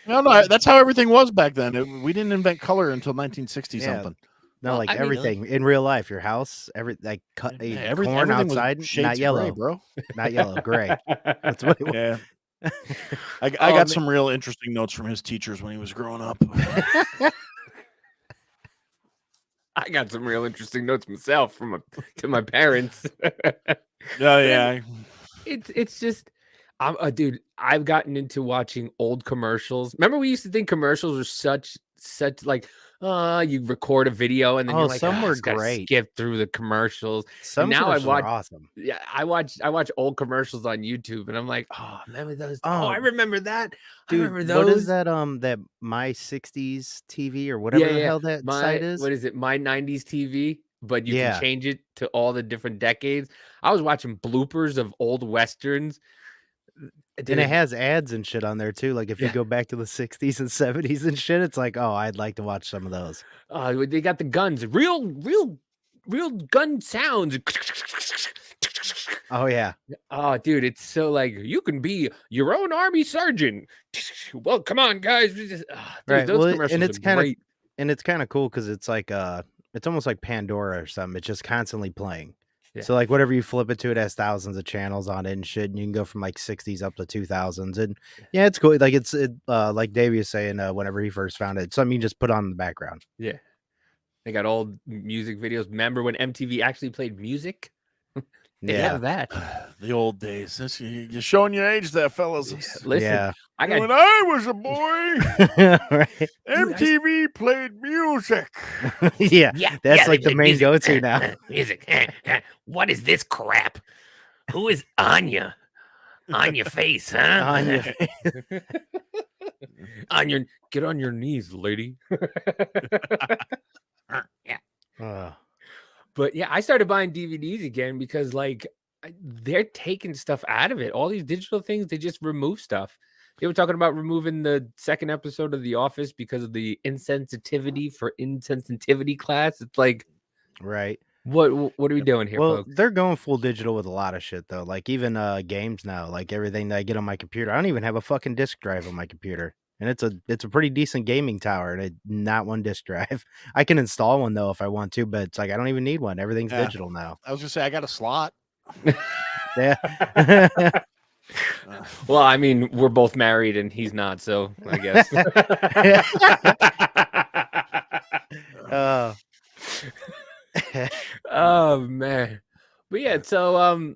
No, that's how everything was back then. We didn't invent color until 1960 Yeah. something. No, Well, like I mean, everything in real life, your house, corn Everything was outside, shades not of yellow, gray, bro. not yellow, gray. That's what it was. Yeah. I Oh, got some real interesting notes from his teachers when he was growing up. I got some real interesting notes myself to my parents. Yeah. It's just, dude, I've gotten into watching old commercials. Remember, we used to think commercials were such like, you record a video and then you're like, some were just gotta great. skip through the commercials. Some now I commercials are watch- awesome. Yeah, I watch old commercials on YouTube, and I'm like, oh, remember those? Oh, Oh, I remember that. Dude, I remember those. what is that? That My 60s TV or whatever the hell that site is. What is it? My 90s TV, but you Yeah. can change it to all the different decades. I was watching bloopers of old westerns. And it has ads and shit on there too. Like if you Yeah. go back to the 60s and 70s and shit, it's like, oh, I'd like to watch some of those. They got the guns, real gun sounds. Oh yeah. Oh, dude, it's so like you can be your own army sergeant. Well, come on, guys. Dude, Right, those well, commercials and it's are kinda- great. And it's kind of cool because it's like it's almost like Pandora or something. It's just constantly playing. Yeah. So like whatever you flip it to, it has thousands of channels on it and shit, and you can go from like 60s up to 2000s. And yeah, it's cool. Like like Davey was saying, whenever he first found it, it's something you just put on in the background. Yeah. They got old music videos. Remember when MTV actually played music? They have that. The old days. You're showing your age there, fellas. Listen, Yeah. I got When I was a boy, Right. MTV played music. Yeah. Yeah, That's yeah, like they the played main music. go-to now. Music. What is this crap? Who is Anya? On your face, huh? On your Get on your knees, lady. Yeah. But yeah, I started buying DVDs again because like they're taking stuff out of it. All these digital things, they just remove stuff. They were talking about removing the second episode of The Office because of the insensitivity class. It's like, right. what are we doing here, Well, folks? they're going full digital with a lot of shit though. Like even games now, like everything that I get on my computer. I don't even have a fucking disk drive on my computer. And it's a pretty decent gaming tower and not one disk drive. I can install one though if I want to, but it's like I don't even need one. Everything's digital now. I was gonna say I got a slot. Yeah. Well, I mean, we're both married and he's not, so I guess. Oh man. But yeah, so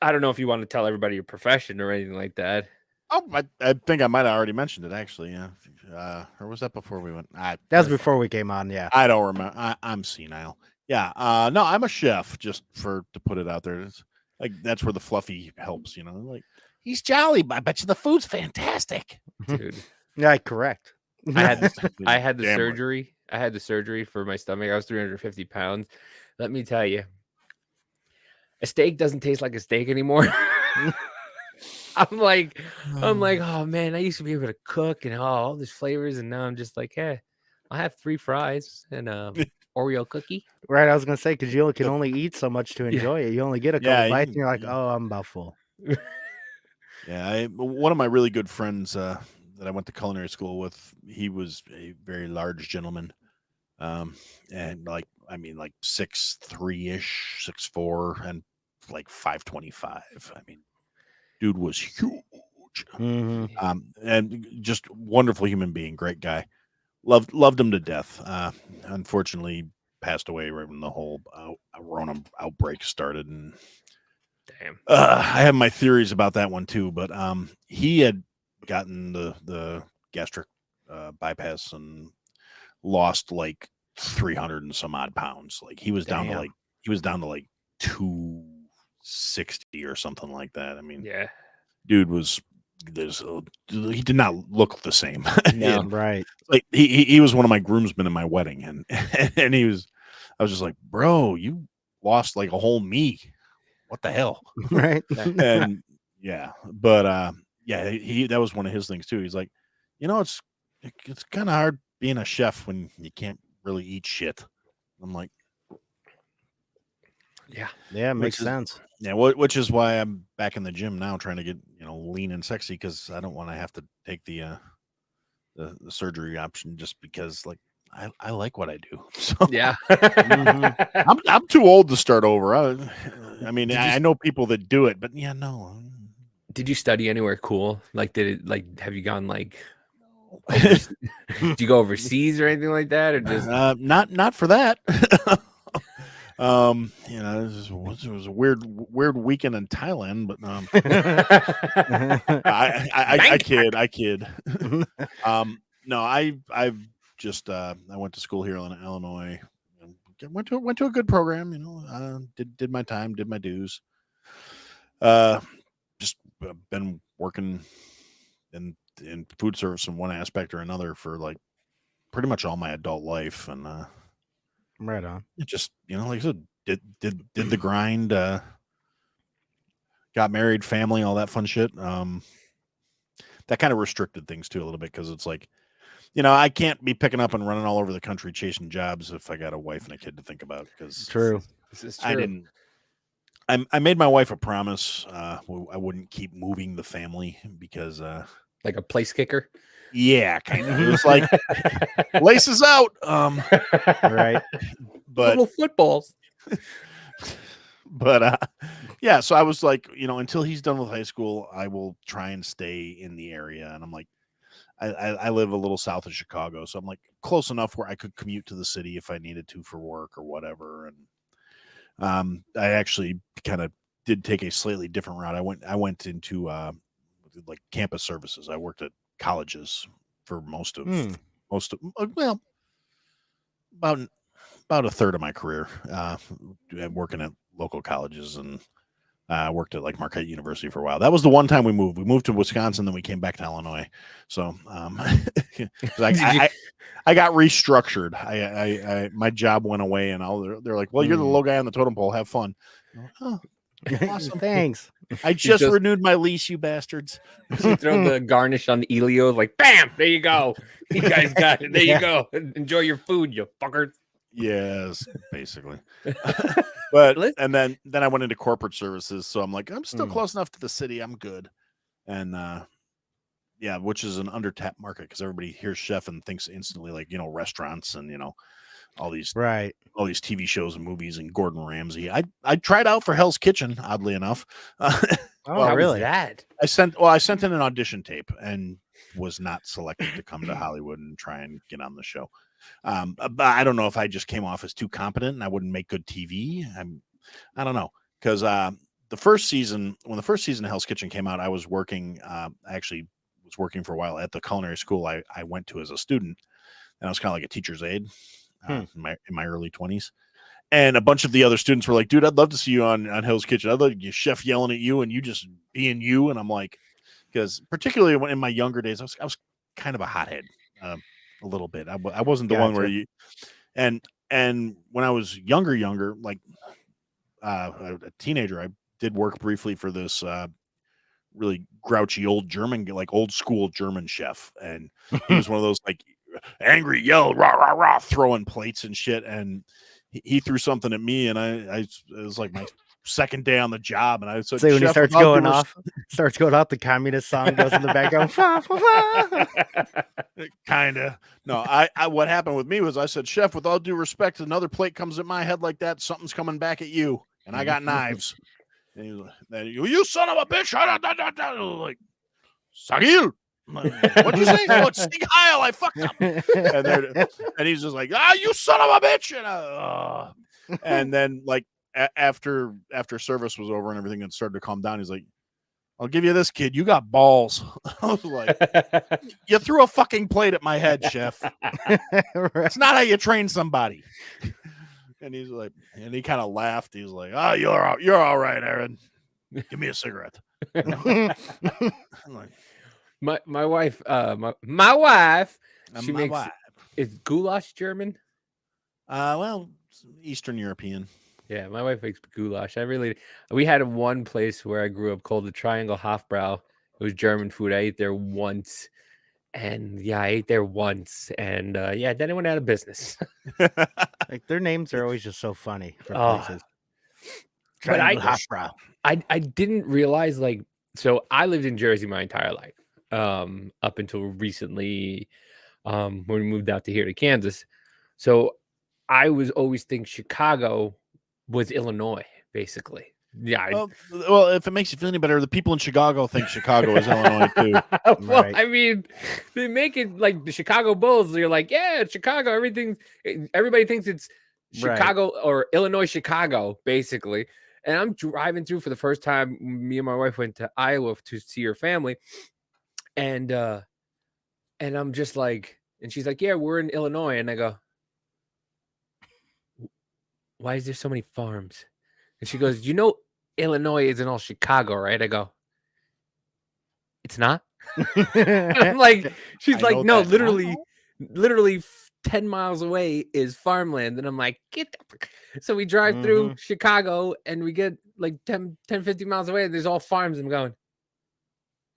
I don't know if you want to tell everybody your profession or anything like that. Oh, I think I might have already mentioned it actually. Yeah. Or was that before we went? That was before we came on, yeah. I don't remember. I'm senile. Yeah. No, I'm a chef, just to put it out there. It's like that's where the fluffy helps, Like he's jolly, but I bet you the food's fantastic. Dude. Yeah, correct. I had the Damn right. surgery. I had the surgery for my stomach. I was 350 pounds. Let me tell you, a steak doesn't taste like a steak anymore. I'm like, oh man, I used to be able to cook and all these flavors, and now I'm just like, hey, I'll have 3 fries and Oreo cookie. Right, I was gonna say because you can only eat so much to enjoy it. You only get a couple bites, and you're like, oh, I'm about full. Yeah, one of my really good friends that I went to culinary school with, he was a very large gentleman, and like 6'3" 6'4", and like 525. I mean, dude was huge. Mm-hmm. And just wonderful human being, great guy. Loved him to death. Unfortunately, passed away right when the whole Rona outbreak started. And damn, I have my theories about that one too. But he had gotten the gastric bypass and lost like 300 and some odd pounds. Like he was down to like 260 or something like that. I mean, yeah, dude was. He did not look the same. No. Right. Like he was one of my groomsmen in my wedding, and I was just like, bro, you lost like a whole me. What the hell? Right. And yeah, but yeah, that was one of his things too. He's like, it's kind of hard being a chef when you can't really eat shit. I'm like, yeah, makes sense. Yeah, which is why I'm back in the gym now, trying to get lean and sexy, because I don't want to have to take the surgery option, just because like I like what I do. So yeah. I'm too old to start over. I mean, I know people that do it, but yeah, no. Did you study anywhere cool? Like, have you gone like? Did you go overseas or anything like that, or just not for that? It was a weird weekend in Thailand, but I kid. No, I've just I went to school here in Illinois. Went to a good program. Did my time, did my dues. Just been working in food service in one aspect or another for like pretty much all my adult life, and right on. it just like I said, did the grind, got married, family, all that fun shit. That kind of restricted things too a little bit, because it's like, I can't be picking up and running all over the country chasing jobs if I got a wife and a kid to think about. Because True. This is true. I made my wife a promise. I wouldn't keep moving the family, because Like a place kicker. yeah, kind of. It was like laces out. Right. But little footballs. But yeah, so I was like, until he's done with high school, I will try and stay in the area. And I'm like, I live a little south of Chicago, so I'm like close enough where I could commute to the city if I needed to for work or whatever. And I actually kind of did take a slightly different route. I went into like campus services. I worked at colleges for most of well, about a third of my career, working at local colleges, and worked at like Marquette University for a while. That was the one time we moved. We moved to Wisconsin, then we came back to Illinois. So like I got restructured. I my job went away, and they're like, "Well, you're the low guy on the totem pole. Have fun." Oh, awesome. Thanks. I just renewed my lease, you bastards. You throw the garnish on the Elios, like, bam, there you go. You guys got it. There you go. Enjoy your food, you fuckers. Yes, basically. And then I went into corporate services, so I'm like, I'm still close enough to the city. I'm good. And yeah, which is an undertapped market because everybody hears chef and thinks instantly like, restaurants and all these TV shows and movies and Gordon Ramsay. I tried out for Hell's Kitchen, oddly enough. Oh, really? That I sent in an audition tape and was not selected to come to Hollywood and try and get on the show. But I don't know if I just came off as too competent and I wouldn't make good TV. I don't know, because when the first season of Hell's Kitchen came out, I was working. I actually was working for a while at the culinary school I went to as a student, and I was kind of like a teacher's aide in my early 20s. And a bunch of the other students were like, "Dude, I'd love to see you on Hell's Kitchen. I'd love your chef yelling at you and you just being you." And I'm like, because particularly in my younger days, I was kind of a hothead. A little bit. I wasn't the one where you, and when I was younger, like a teenager, I did work briefly for this really grouchy old school German chef, and he was one of those like angry, yell, rah rah rah, throwing plates and shit, and he threw something at me, and it was like my second day on the job, and I said, when he starts going off, the communist song goes in the background. Kinda. No, I what happened with me was I said, "Chef, with all due respect, another plate comes at my head like that, something's coming back at you, and I got knives." And he was like, "You son of a bitch!" Like, Sagil. What'd you say? Oh, it's Stig Heil. I fucked up. And he's just like, you son of a bitch. And then like after service was over and everything had started to calm down, he's like, "I'll give you this, kid. You got balls." I was like, "You threw a fucking plate at my head, chef. It's not how you train somebody." And he's like, and he kind of laughed. He was like, "Oh, you're all right, Aaron. Give me a cigarette." I'm like, my wife, my wife, she my makes wife. Is goulash German? Well, Eastern European. Yeah, my wife makes goulash. We had one place where I grew up called the Triangle Hofbrau. It was German food. I ate there once. And yeah, I ate there once. And yeah, then it went out of business. Like their names are always just so funny for places. But Hofbrau. I didn't realize so I lived in Jersey my entire life. Up until recently, when we moved out to Kansas. So I was always thinking Chicago was Illinois, basically. Yeah. Well, if it makes you feel any better, the people in Chicago think Chicago is Illinois too. Well, right. I mean, they make it like the Chicago Bulls. You're like, yeah, it's Chicago. Everybody thinks it's Chicago or Illinois, Chicago, basically. And I'm driving through for the first time. Me and my wife went to Iowa to see her family. And I'm just like, and she's like, "Yeah, we're in Illinois." And I go, "Why is there so many farms?" And she goes, "Illinois isn't all Chicago, right?" I go, "It's not." I'm like, she's like, "No, literally 10 miles away is farmland." And I'm like, so we drive through Chicago and we get like 10, 50 miles away and there's all farms. I'm going,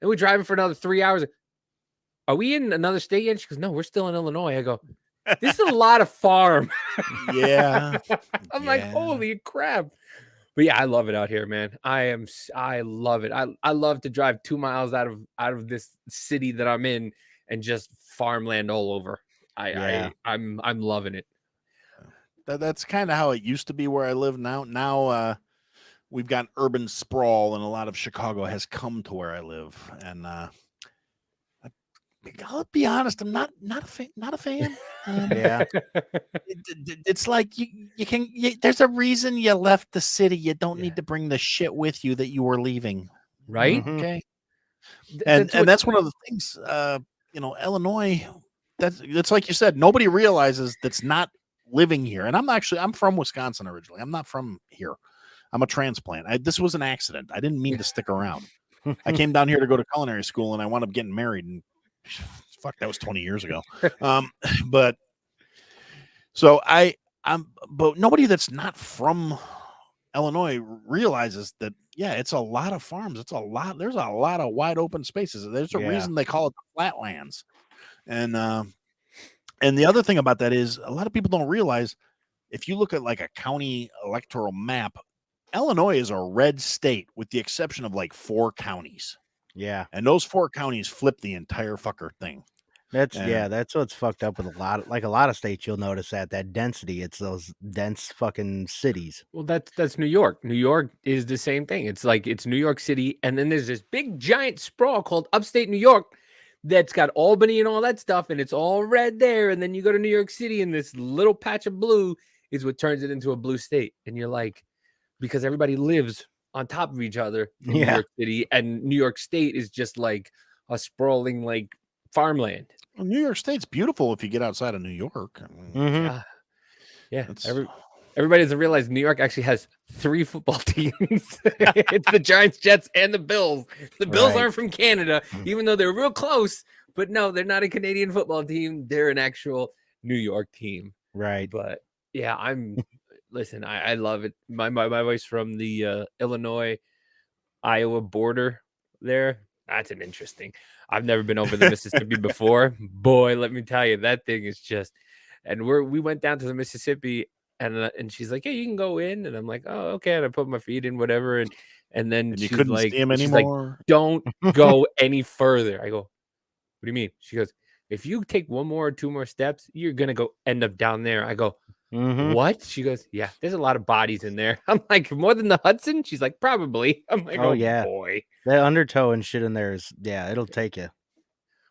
and we're driving for another 3 hours. Are we in another state yet? She goes, "No, we're still in Illinois." I go, "This is a lot of farm." Yeah. I'm like, holy crap. But yeah, I love it out here, man. I love it. I love to drive 2 miles out of this city that I'm in and just farmland all over. I'm loving it. That's kind of how it used to be where I live now. Now we've got urban sprawl, and a lot of Chicago has come to where I live. And I'll be honest, I'm not a fan. Yeah. It's like there's a reason you left the city. You don't Yeah. need to bring the shit with you that you were leaving. Right? Mhm. Okay. That's what- That's one of the things, Illinois, that's like you said, nobody realizes that's not living here. And I'm from Wisconsin originally. I'm not from here. I'm a transplant. This was an accident. I didn't mean to stick around. I came down here to go to culinary school, and I wound up getting married, and fuck, that was 20 years ago. But nobody that's not from Illinois realizes that, yeah, it's a lot of farms. There's a lot of wide open spaces. There's a Yeah. reason they call it the flatlands. And the other thing about that is a lot of people don't realize, if you look at like a county electoral map, Illinois is a red state with the exception of like 4 counties. Yeah. And those 4 counties flip the entire fucker thing. That's And- that's what's fucked up with a lot of states. You'll notice that density. It's those dense fucking cities. Well, that's New York. New York is the same thing. It's like it's New York City, and then there's this big giant sprawl called upstate New York that's got Albany and all that stuff, and it's all red there. And then you go to New York City, and this little patch of blue is what turns it into a blue state. And you're like, because everybody lives on top of each other in New Yeah. York City, and New York State is just like a sprawling like farmland. Well, New York State's beautiful if you get outside of New York. I mean, Mhm. Yeah, yeah. That's- Everybody doesn't realize New York actually has 3 football teams. It's the Giants, Jets, and the Bills. The Bills Right. aren't from Canada, even though they're real close. But no, they're not a Canadian football team. They're an actual New York team. Right. But yeah, listen, I love it. My wife's from the Illinois, Iowa border there. That's an interesting. I've never been over the Mississippi before. Boy, let me tell you, that thing is just. And we went down to the Mississippi, and she's like, "Yeah, you can go in." And I'm like, "Oh, okay." And I put my feet in, whatever. And then and you she's couldn't like, see him she's like, anymore. "Don't go any further." I go, "What do you mean?" She goes, "If you take 1 more or 2 more steps, you're gonna end up down there." I go, Mhm. "What?" She goes, "Yeah, there's a lot of bodies in there." I'm like, "More than the Hudson?" She's like, "Probably." I'm like, Oh, "Oh, yeah. boy." That undertow and shit in there is, yeah, it'll take you.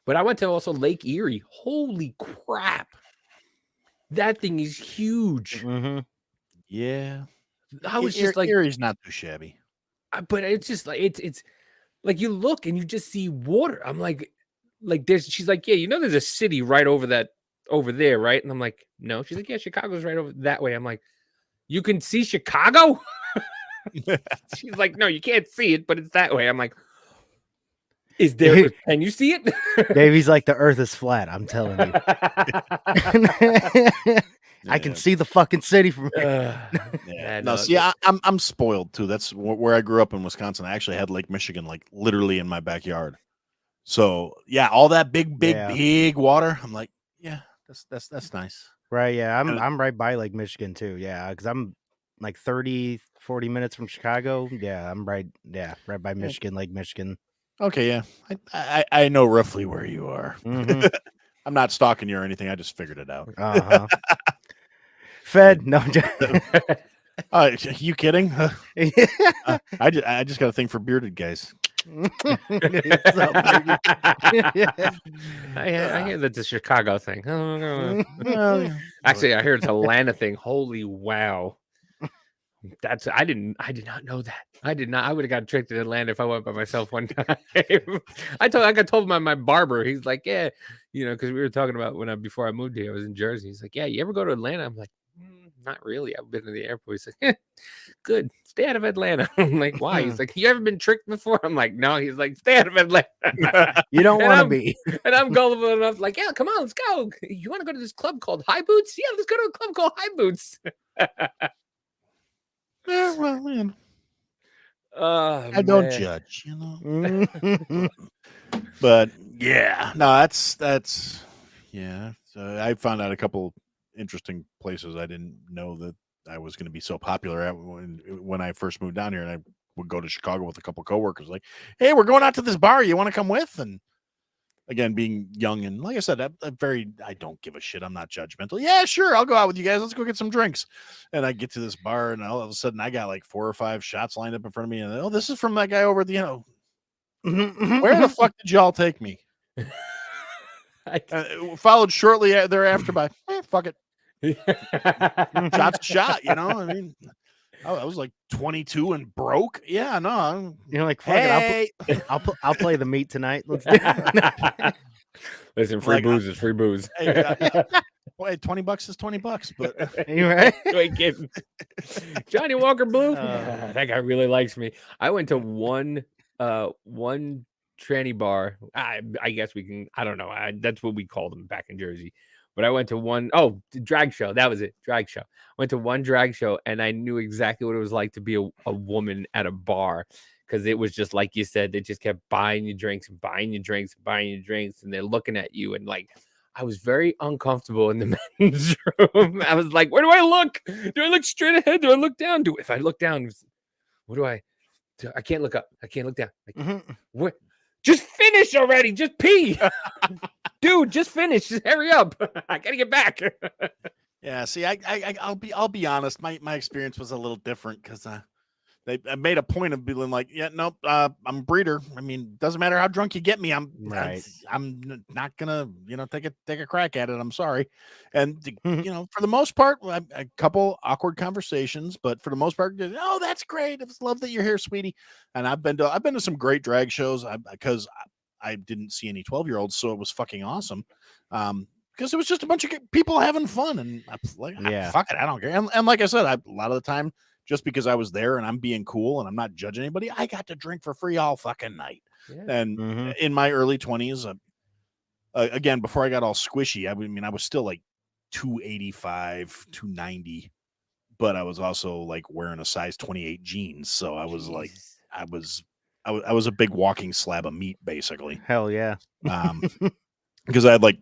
But I went to also Lake Erie. Holy crap. That thing is huge. Mhm. Yeah. I was just like, Erie's not too shabby. but it's just like it's like you look and you just see water. I'm like there's she's like, "Yeah, there's a city right over there, right?" And I'm like, "No." She's like, "Yeah, Chicago's right over that way." I'm like, "You can see Chicago?" She's like, "No, you can't see it, but it's that way." I'm like, "Is there can you see it?" Davey's like, the earth is flat, I'm telling you. I can Yeah. see the fucking city from here. Yeah. no, See, I'm spoiled too. That's where I grew up in Wisconsin. I actually had Lake Michigan like literally in my backyard. So yeah, all that Yeah. big water. I'm like, yeah, that's nice. Right, yeah. And- I'm right by Lake Michigan too. Yeah, because I'm like 30, 40 minutes from Chicago. Yeah, I'm right by Michigan, Lake Michigan. Okay, yeah, I know roughly where you are. Mhm. I'm not stalking you or anything. I just figured it out. Uh-huh. Fed? No. You kidding? I just got a thing for bearded guys. It's so big. I hear that's a Chicago thing. Well, Actually, I heard it's a Atlanta thing. Holy wow. I did not know that. I did not. I would have got tricked in Atlanta if I went by myself one time. I got told by my barber. He's like, "Yeah, because we were talking about before I moved here, I was in Jersey." He's like, "Yeah, you ever go to Atlanta?" I'm like, "Not really. I've been to the airport." He's like, "Good. Stay out of Atlanta." I'm like, "Why?" He's like, "You ever been tricked before?" I'm like, "No." He's like, "Stay out of Atlanta." You don't And want to I'm- be. And I'm gullible enough, like, "Yeah, come on, let's go. You want to go to this club called High Boots? Yeah, let's go to a club called High Boots." yeah, well, man, Oh, I don't man. judge, Mhm. But yeah, no, that's yeah. So I found out a couple interesting places I didn't know that I was going to be so popular at when I first moved down here, and I would go to Chicago with a couple coworkers, like, "Hey, we're going out to this bar. You want to come with?" And again, being young and like I said, I don't give a shit. I'm not judgmental. Yeah, sure, I'll go out with you guys. Let's go get some drinks. And I get to this bar, and all of a sudden, I got like 4 or 5 shots lined up in front of me, and this is from that guy over at the where the fuck did y'all take me? Followed shortly thereafter by fuck it, shot's a shot. I mean. I was like 22 and broke. Yeah, no. You're like, fuck it. I'll play the meat tonight. Let's do it. Listen, free booze is free booze. Hey, Boy, $20 is $20, but You right? Wait, kidding. Johnny Walker Blue. That guy really likes me. I went to one tranny bar. I guess we can. I don't know. That's what we called them back in Jersey. But I went to one, drag show. That was it, drag show. Went to one drag show, and I knew exactly what it was like to be a woman at a bar, because it was just like you said. They just kept buying you drinks and buying you drinks and buying you drinks, and they're looking at you. And like, I was very uncomfortable in the men's room. I was like, where do I look? Do I look straight ahead? Do I look down? If I look down, what do I do? I can't look up. I can't look down. What? Just finish already. Just pee. Dude, just finish. Just hurry up. I gotta get back. Yeah, see, I'll be honest. My experience was a little different because I made a point of being like, yeah, nope, I'm a breeder. I mean, doesn't matter how drunk you get me, I'm not gonna take a crack at it. I'm sorry. And for the most part, a couple awkward conversations, but for the most part, oh, that's great. It's love that you're here, sweetie. And I've been to some great drag shows because I didn't see any 12-year-olds, so it was fucking awesome. Because it was just a bunch of people having fun, and I was like, fuck it, I don't care. And like I said, a lot of the time, just because I was there and I'm being cool and I'm not judging anybody, I got to drink for free all fucking night. Yeah. And in my early 20s, again, before I got all squishy, I was still like 285, 290, but I was also like wearing a size 28 jeans, so I was like, I was a big walking slab of meat, basically. Hell yeah. Because I had like,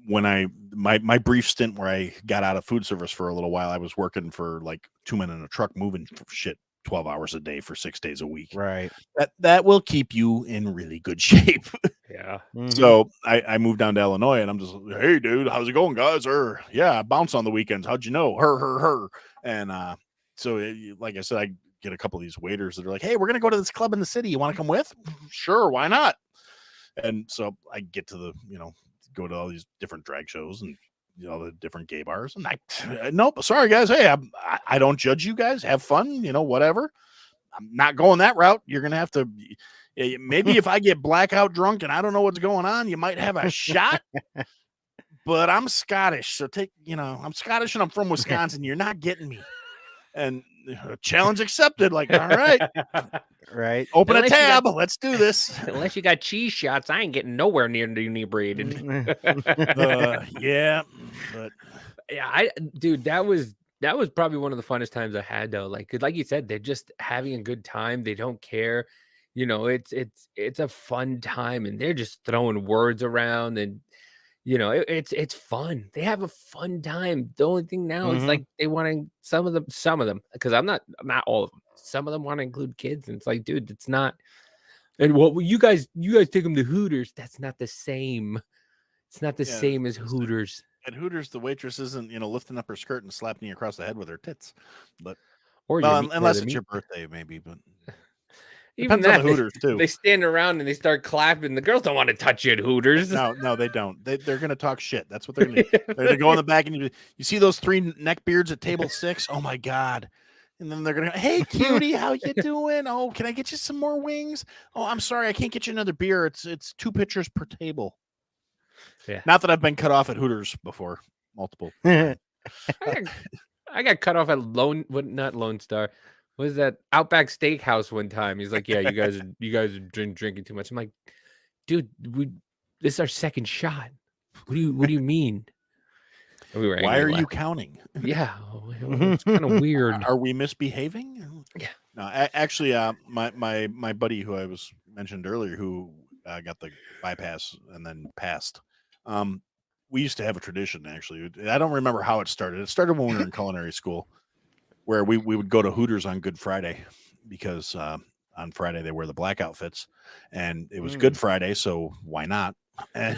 when my brief stint where I got out of food service for a little while, I was working for like 2 men in a truck moving shit 12 hours a day for 6 days a week. Right. That will keep you in really good shape. Yeah. So I moved down to Illinois, and I'm just, hey dude, how's it going, guys? Or yeah, I bounce on the weekends. How'd you know? Her. And so like I said, I get a couple of these waiters that are like, hey, we're gonna go to this club in the city. You want to come with? Sure, why not? And so I get to the go to all these different drag shows and the different gay bars, and nope, sorry guys, hey, I don't judge you guys, have fun, whatever. I'm not going that route. You're gonna have to, maybe if I get blackout drunk and I don't know what's going on, you might have a shot. But I'm Scottish, so I'm Scottish and I'm from Wisconsin. You're not getting me. And challenge accepted. Like, all right. Right. Open a tab. Let's do this. Unless you got cheese shots, I ain't getting nowhere near the inebriated. Yeah. But yeah, dude, that was probably one of the funnest times I had, though. Like you said, they're just having a good time. They don't care. It's a fun time, and they're just throwing words around, and it's fun. They have a fun time. The only thing now is like they want to, some of them, because I'm not all of them. Some of them want to include kids, and it's like, dude, it's not. And well, you guys take them to Hooters. That's not the same. It's not the same as Hooters. At Hooters, the waitress isn't lifting up her skirt and slapping you across the head with her tits, but unless it's your birthday, maybe. But even that, Hooters too. They stand around and they start clapping. The girls don't want to touch you at Hooters. No, they don't. They're going to talk shit. That's what they're going to do. They're going to go in the back, and you see those 3 neck beards at table 6? Oh my God. And then they're going to go, hey, cutie, how you doing? Oh, can I get you some more wings? Oh, I'm sorry, I can't get you another beer. It's 2 pitchers per table. Yeah. Not that I've been cut off at Hooters before. Multiple. I got cut off at not Lone Star. What is that? Outback Steakhouse one time. He's like, yeah, you guys are drinking too much. I'm like, dude, this is our second shot. What do you mean? Why are you counting? Yeah, it's kind of weird. Are we misbehaving? Yeah. No, actually, my buddy who I was mentioned earlier, who got the bypass and then passed. We used to have a tradition. Actually, I don't remember how it started. It started when we were in culinary school, where we would go to Hooters on Good Friday because on Friday they wear the black outfits, and it was Good Friday, so why not? And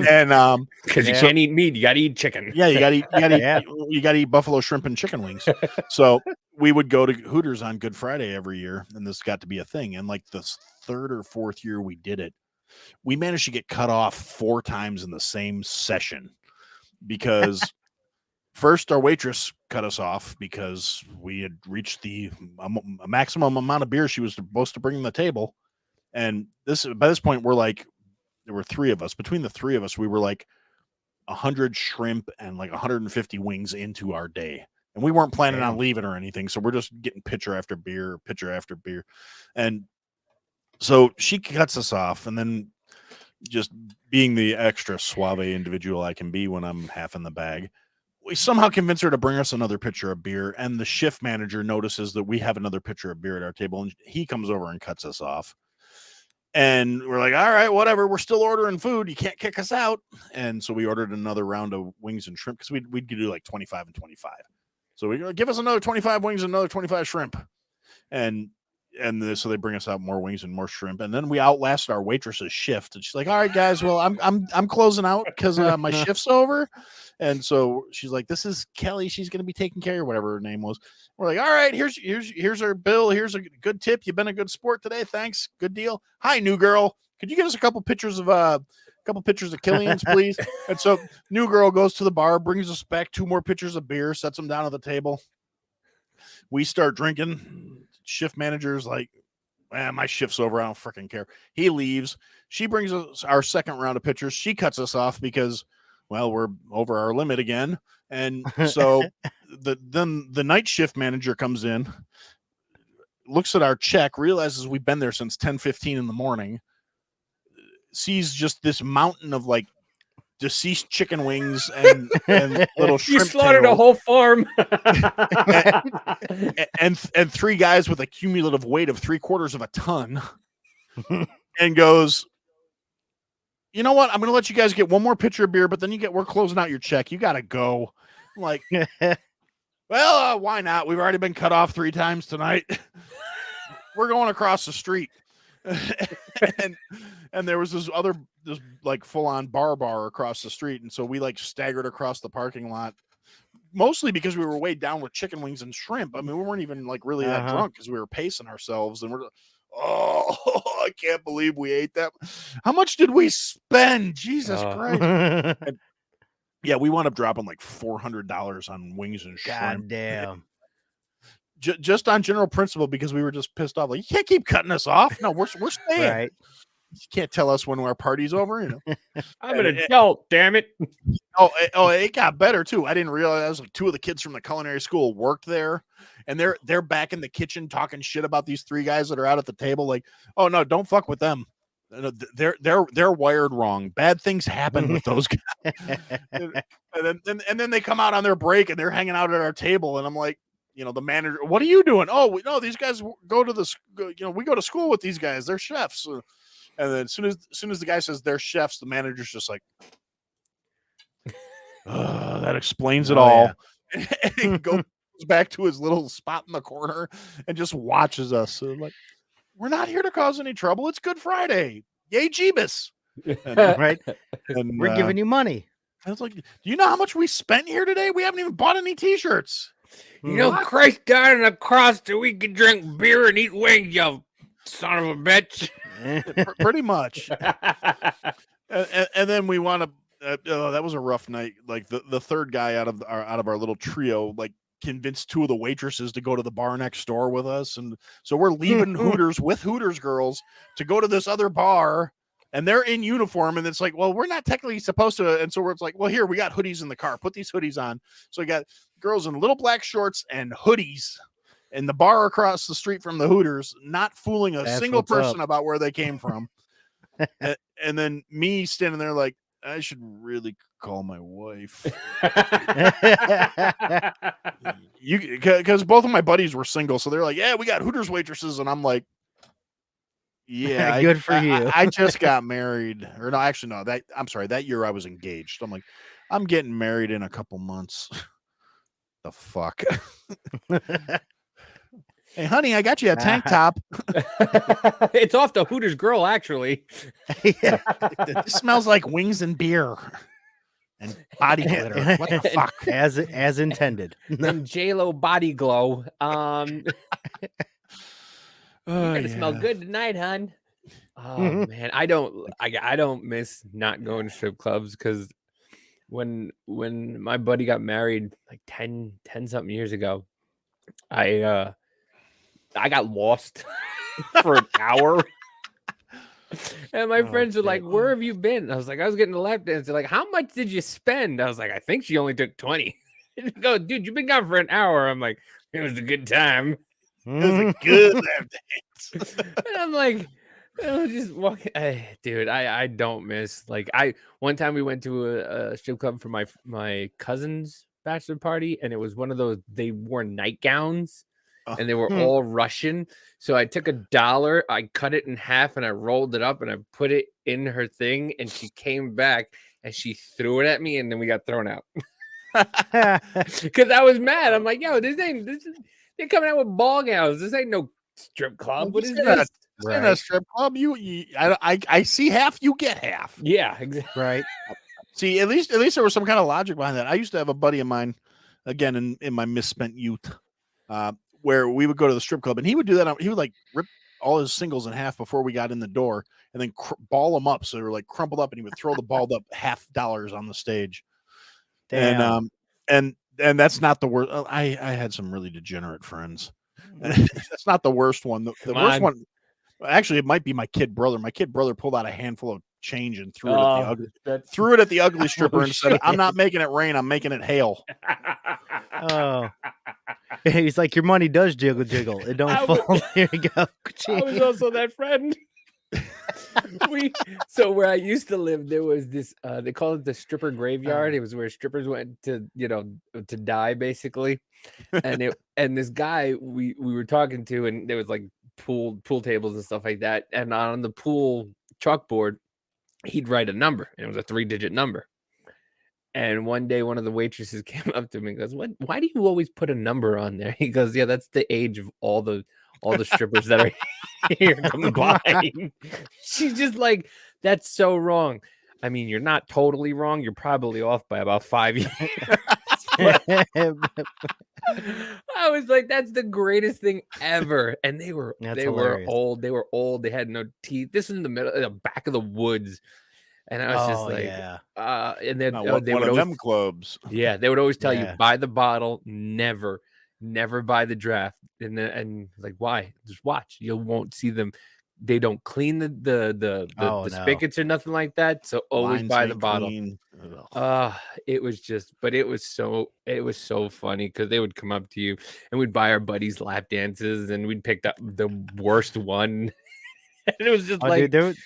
and because you can't eat meat, you gotta eat chicken. Yeah, you gotta eat buffalo shrimp and chicken wings. So we would go to Hooters on Good Friday every year, and this got to be a thing. And like the third or fourth year we did it, we managed to get cut off 4 times in the same session because first our waitress cut us off because we had reached the maximum amount of beer she was supposed to bring to the table. And by this point, we're like, there were 3 of us. Between the 3 of us, we were like 100 shrimp and like 150 wings into our day. And we weren't planning on leaving or anything. So we're just getting pitcher after beer. And so she cuts us off. And then just being the extra suave individual I can be when I'm half in the bag, we somehow convince her to bring us another pitcher of beer. And the shift manager notices that we have another pitcher of beer at our table. And he comes over and cuts us off. And we're like, all right, whatever. We're still ordering food. You can't kick us out. And so we ordered another round of wings and shrimp because we'd do like 25 and 25. So we go, give us another 25 wings and another 25 shrimp. So they bring us out more wings and more shrimp. And then we outlasted our waitress's shift. And she's like, all right, guys, well, I'm closing out because my shift's over. And so she's like, this is Kelly. She's going to be taking care of whatever her name was. We're like, all right, here's our bill. Here's a good tip. You've been a good sport today. Thanks. Good deal. Hi, new girl. Could you give us a couple pictures of Killian's, please? And so new girl goes to the bar, brings us back 2 more pitchers of beer, sets them down at the table. We start drinking. Shift manager's like, my shift's over. I don't freaking care. He leaves. She brings us our second round of pitchers. She cuts us off because, well, we're over our limit again. And so then the night shift manager comes in, looks at our check, realizes we've been there since 10:15 in the morning, sees just this mountain of like deceased chicken wings and little shrimp. You slaughtered a whole farm. and 3 guys with a cumulative weight of 3/4 of a ton, and goes, you know what? I'm going to let you guys get 1 more pitcher of beer, but then we're closing out your check. You got to go. I'm like, well, why not? We've already been cut off 3 times tonight. We're going across the street. and there was this like full-on bar across the street. And so we like staggered across the parking lot, mostly because we were weighed down with chicken wings and shrimp. I mean, we weren't even like really that drunk because we were pacing ourselves, and we're I can't believe we ate that. How much did we spend? Jesus Christ. And, yeah, we wound up dropping like $400 on wings and shrimp. God damn. Just on general principle, because we were just pissed off. Like, you can't keep cutting us off. No, we're staying. Right. You can't tell us when our party's over, you know. I'm an adult, damn it. Oh, it got better too. I didn't realize like 2 of the kids from the culinary school worked there, and they're back in the kitchen talking shit about these 3 guys that are out at the table. Like, oh no, don't fuck with them. They're wired wrong. Bad things happen with those guys. and then they come out on their break and they're hanging out at our table, and I'm like, you know, the manager, what are you doing? Oh, no, these guys go to we go to school with these guys. They're chefs. And then as soon as the guy says they're chefs, the manager's just like, that explains it all. Yeah. And he goes back to his little spot in the corner and just watches us. So like, we're not here to cause any trouble. It's Good Friday. Yay, Jeebus. And, Right. And, We're giving you money. I was like, do you know how much we spent here today? We haven't even bought any t-shirts. You know, Christ died on a cross so we could drink beer and eat wings, you son of a bitch. Pretty much. And then we want to. That was a rough night. Like the third guy out of our little trio, like convinced 2 of the waitresses to go to the bar next door with us, and so we're leaving Hooters with Hooters girls to go to this other bar. And they're in uniform, and it's like, well, we're not technically supposed to. And so it's like, well, here, we got hoodies in the car. Put these hoodies on. So we got girls in little black shorts and hoodies in the bar across the street from the Hooters, not fooling a single person about where they came from. and then me standing there like, I should really call my wife. Because both of my buddies were single. So they're like, yeah, we got Hooters waitresses. And I'm like, yeah, good for you. I just got married, or no, actually, no. I'm sorry. That year I was engaged. I'm like, I'm getting married in a couple months. The fuck. Hey, honey, I got you a tank top. It's off the Hooters Grill, actually. Yeah. It smells like wings and beer and body glitter. What the fuck? As intended. And J-Lo body glow. Oh, You're gonna smell yeah. good tonight, hon. Oh man, I don't miss not going to strip clubs because when my buddy got married like 10 something years ago, I got lost for an hour. And my friends were like, "Where have you been?" And I was like, "I was getting a lap dance." They're like, "How much did you spend?" I was like, "I think she only took 20." And they go, "Dude, you've been gone for an hour." I'm like, "It was a good time." It was a good lap dance. And I'm like, oh, just walking. Dude, I don't miss. Like, one time we went to a strip club for my cousin's bachelor party, and it was one of those, they wore nightgowns and they were all Russian. So I took $1, I cut it in half, and I rolled it up and I put it in her thing, and she came back and she threw it at me, and then we got thrown out. Because I was mad. I'm like, yo, they're coming out with ball gowns. This ain't no strip club. What is this? In a strip club, I see half, you get half. Yeah, exactly. Right. See, at least there was some kind of logic behind that. I used to have a buddy of mine, again in my misspent youth, where we would go to the strip club, and he would do that. He would like rip all his singles in half before we got in the door, and then ball them up so they were like crumpled up, and he would throw the balled up $50 on the stage. Damn. And that's not the worst. I had some really degenerate friends. That's not the worst one. The worst one, actually, it might be my kid brother. My kid brother pulled out a handful of change and threw it at the ugly stripper and said, "I'm not making it rain. I'm making it hail." Oh. He's like, your money does jiggle. It don't fall. Here you go. I was also that friend. So where I used to live, there was this they call it the stripper graveyard. It was where strippers went to to die, basically. And this guy we were talking to, and there was like pool tables and stuff like that, and on the pool chalkboard he'd write a number, and it was a 3-digit number. And one day one of the waitresses came up to me and goes, why do you always put a number on there? He goes, "Yeah, that's the age of all the strippers that are here coming by." She's just like, "That's so wrong." I mean, you're not totally wrong. You're probably off by about 5 years. I was like, that's the greatest thing ever. And they were old. They were old. They had no teeth. This is in the back of the woods. And I was just like, yeah. And then they would always, them clubs. Yeah, they would always tell you, buy the bottle, never buy the draft. And like, why? Just watch. You won't see them. They don't clean the spigots or nothing like that. So always buy the bottle. It was so funny because they would come up to you and we'd buy our buddies lap dances, and we'd pick up the worst one. And it was just dude,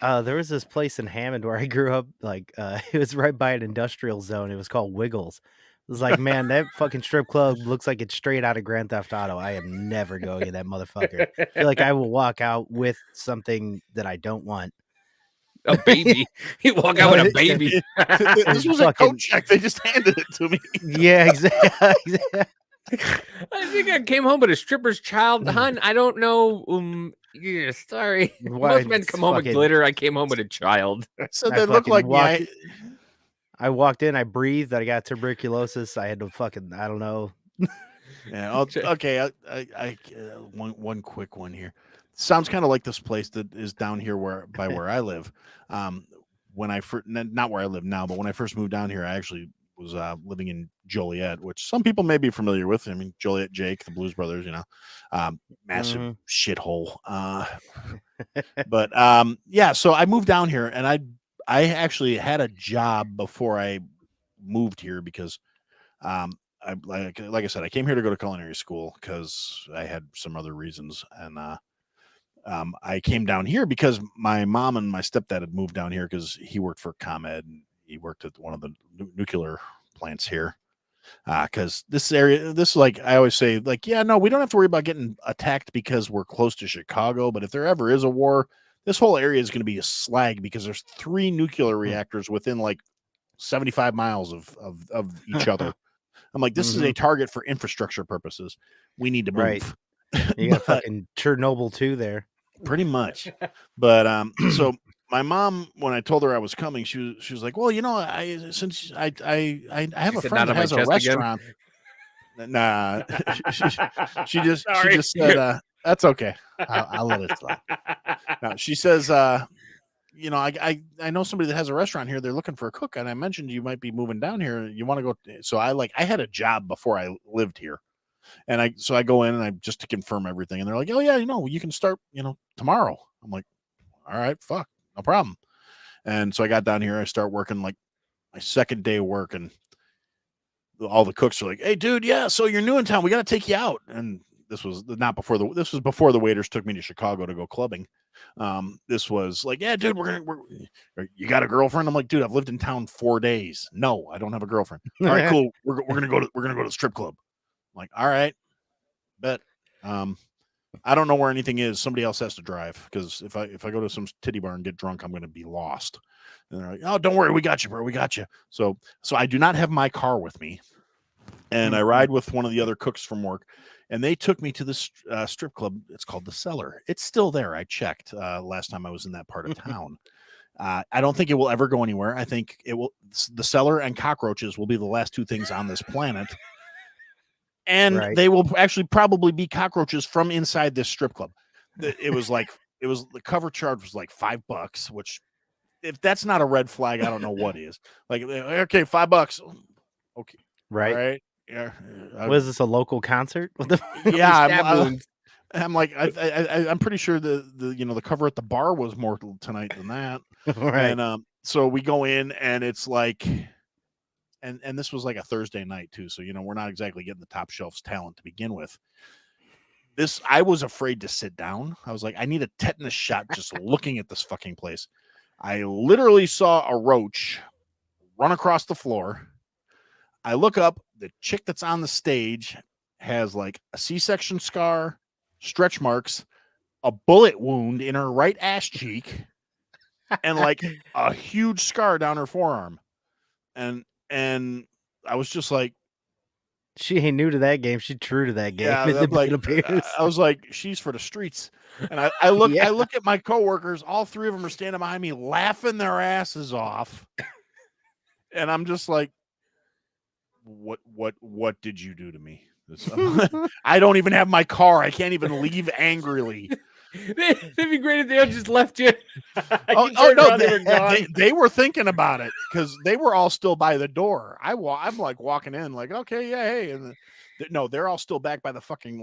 there was this place in Hammond where I grew up. Like, it was right by an industrial zone. It was called Wiggles. It was like, man, that fucking strip club looks like it's straight out of Grand Theft Auto. I am never going to that motherfucker. I feel like I will walk out with something that I don't want. A baby. You walk out with a baby. This was a coat check. They just handed it to me. Yeah, exactly. I think I came home with a stripper's child, hon. I don't know. Yeah, sorry. Most men come home with glitter. I came home with a child. So they look like me. I walked in, I breathed, I got tuberculosis. I had to I don't know. Yeah. Okay. One quick one here. Sounds kind of like this place that is down here where I live. When I first, not where I live now, but when I first moved down here, I actually was living in Joliet, which some people may be familiar with. I mean, Joliet Jake, the Blues Brothers, massive shithole. But yeah, so I moved down here, and I actually had a job before I moved here because like I said, I came here to go to culinary school because I had some other reasons, and I came down here because my mom and my stepdad had moved down here because he worked for ComEd, and he worked at one of the nuclear plants here. Because this area, like I always say, like, yeah, no, we don't have to worry about getting attacked because we're close to Chicago. But if there ever is a war, this whole area is going to be a slag because there's 3 nuclear reactors within like 75 miles of each other. I'm like, this is a target for infrastructure purposes. We need to move. Right. You got But- fucking Chernobyl 2 there. pretty much. But so my mom, when I told her I was coming, she was like, "Well, you know, I have She a said, friend "Not that on my has a chest again?" restaurant." Nah, she just Sorry. said, "That's okay. I'll let it slide." No, she says, "You know, I know somebody that has a restaurant here. They're looking for a cook, and I mentioned you might be moving down here. You want to go?" So I had a job before I lived here. And I go in and I just to confirm everything. And they're like, "Oh yeah, you know, you can start, tomorrow." I'm like, "All right, fuck, no problem." And so I got down here, I start working like my second day of work, and all the cooks are like, "Hey dude, yeah, so you're new in town. We gotta take you out." And this was before the waiters took me to Chicago to go clubbing. This was like, "Yeah, dude, you got a girlfriend?" I'm like, "Dude, I've lived in town 4 days. No, I don't have a girlfriend." "All right, cool. We're gonna go to the strip club." I'm like, "All right, bet." I don't know where anything is. Somebody else has to drive, because if I go to some titty bar and get drunk, I'm going to be lost. And they're like, "Oh, don't worry, we got you, bro. We got you." So I do not have my car with me, and I ride with one of the other cooks from work, and they took me to this strip club. It's called The Cellar. It's still there. I checked last time I was in that part of town. I don't think it will ever go anywhere. I think it will. The Cellar and cockroaches will be the last two things on this planet. And Right. they will actually probably be cockroaches from inside this strip club. It was the cover charge was like $5, which, if that's not a red flag, I don't know what is. Like, okay, $5. Okay. Right. All right. Yeah. Was this a local concert? What the Yeah. Stab wounds. I'm like, I'm pretty sure the cover at the bar was more tonight than that. right. And so we go in, and it's like, and this was like a Thursday night too, so we're not exactly getting the top shelves talent to begin with. I was afraid to sit down. I was like, I need a tetanus shot just looking at this fucking place. I literally saw a roach run across the floor. I look up, the chick that's on the stage has like a C-section scar, stretch marks, a bullet wound in her right ass cheek, and like a huge scar down her forearm. And I was just like, She ain't new to that game. She's true to that game. yeah, It appears. I was like, she's for the streets. And I look Yeah. I look at my coworkers, all three of them are standing behind me laughing their asses off. And I'm just like, what did you do to me? I don't even have my car. I can't even leave angrily. It'd be great if they had just left you. Oh no, they were thinking about it, because they were all still by the door. I'm like walking in, like, okay, yeah, hey, and no, they're all still back by the fucking